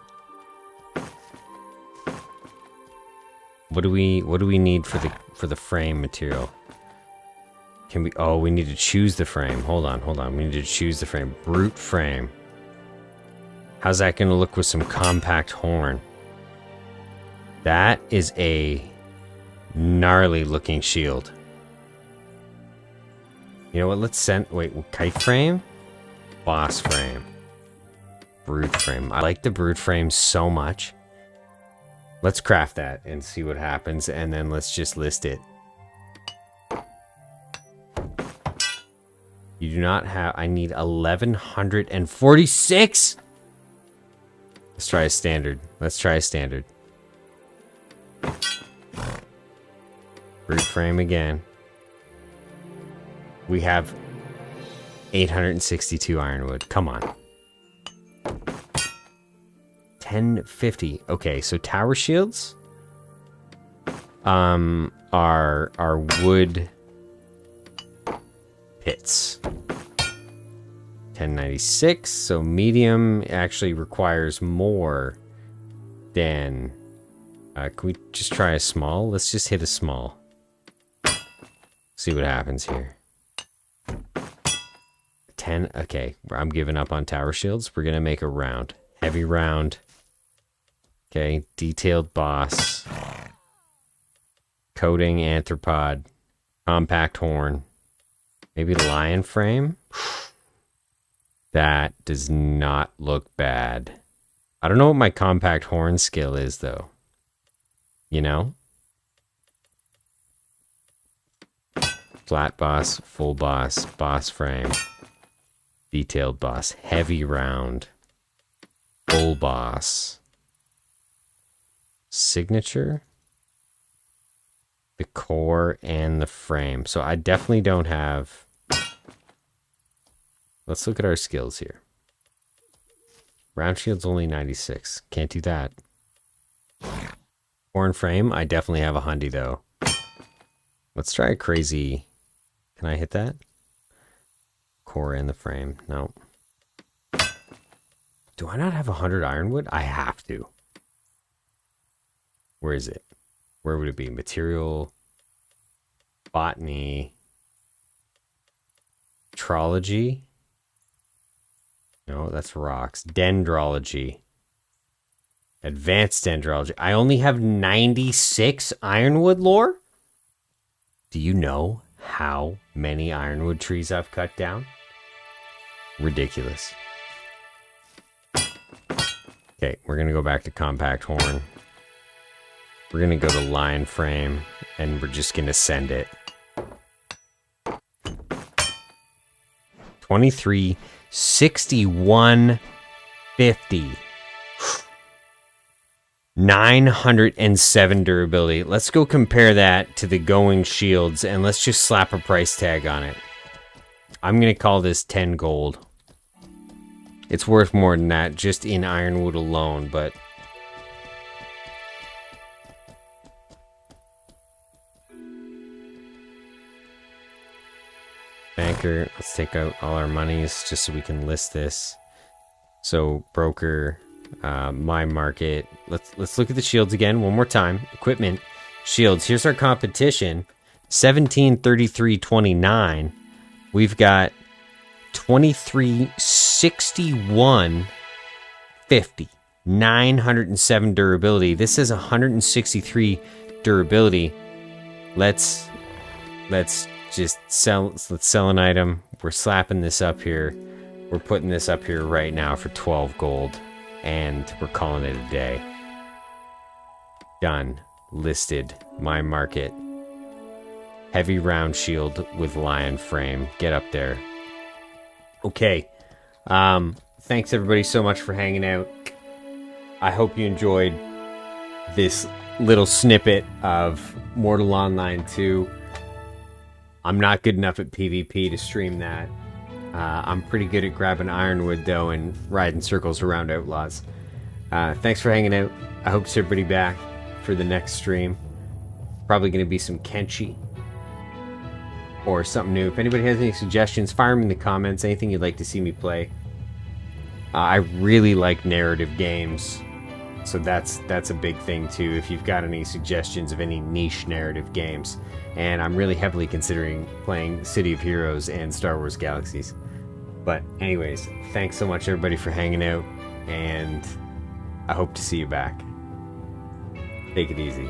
What do we need for the frame material? Can we? Oh, we need to choose the frame. Hold on. We need to choose the frame. Brute frame. How's that going to look with some compact horn? That is a gnarly looking shield. You know what? Let's send. Wait, kite frame, boss frame, brute frame. I like the brute frame so much. Let's craft that and see what happens, and then let's just list it. You do not have... I need 1146? Let's try a standard. Brute frame again. We have 862 ironwood. Come on. 1050. Okay, so tower shields are wood pits. 1096. So medium actually requires more than... can we just try a small? Let's just hit a small. See what happens here. 10. Okay, I'm giving up on tower shields. We're going to make a round. Heavy round. Okay, detailed boss. Coating arthropod. Compact horn. Maybe lion frame. That does not look bad. I don't know what my compact horn skill is, though. You know? Flat boss, full boss, boss frame. Detailed boss, heavy round. Full boss. Signature. The core and the frame. So I definitely don't have... Let's look at our skills here. Round shield's only 96. Can't do that. Core and frame, I definitely have a hundy though. Let's try a crazy... Can I hit that? Core and the frame. No. Do I not have 100 ironwood? I have to. Where is it? Where would it be? Material, botany, trology. No, that's rocks. Dendrology. Advanced dendrology. I only have 96 ironwood lore? Do you know how many ironwood trees I've cut down? Ridiculous. Okay, we're going to go back to compact horn. We're going to go to lion frame, and we're just going to send it. 23, 61, 50. 907 durability. Let's go compare that to the going shields, and let's just slap a price tag on it. I'm going to call this 10 gold. It's worth more than that, just in ironwood alone, but... Banker, let's take out all our monies just so we can list this. So, broker, my market. Let's look at the shields again one more time. Equipment, shields. Here's our competition. 17, 33, 29. We've got 23, 61, 50. 907 durability. This is 163 durability. Let's just sell. Let's sell an item. We're slapping this up here. We're putting this up here right now for 12 gold, and we're calling it a day. Done. Listed. My market. Heavy round shield with lion frame. Get up there. Okay. Thanks everybody so much for hanging out. I hope you enjoyed this little snippet of Mortal Online 2. I'm not good enough at PvP to stream that. I'm pretty good at grabbing ironwood though and riding circles around Outlaws. Thanks for hanging out. I hope to see everybody back for the next stream. Probably going to be some Kenshi or something new. If anybody has any suggestions, fire them in the comments. Anything you'd like to see me play. I really like narrative games, so that's a big thing too. If you've got any suggestions of any niche narrative games, and I'm really heavily considering playing City of Heroes and Star Wars Galaxies. But anyways, thanks so much everybody for hanging out, and I hope to see you back. Take it easy.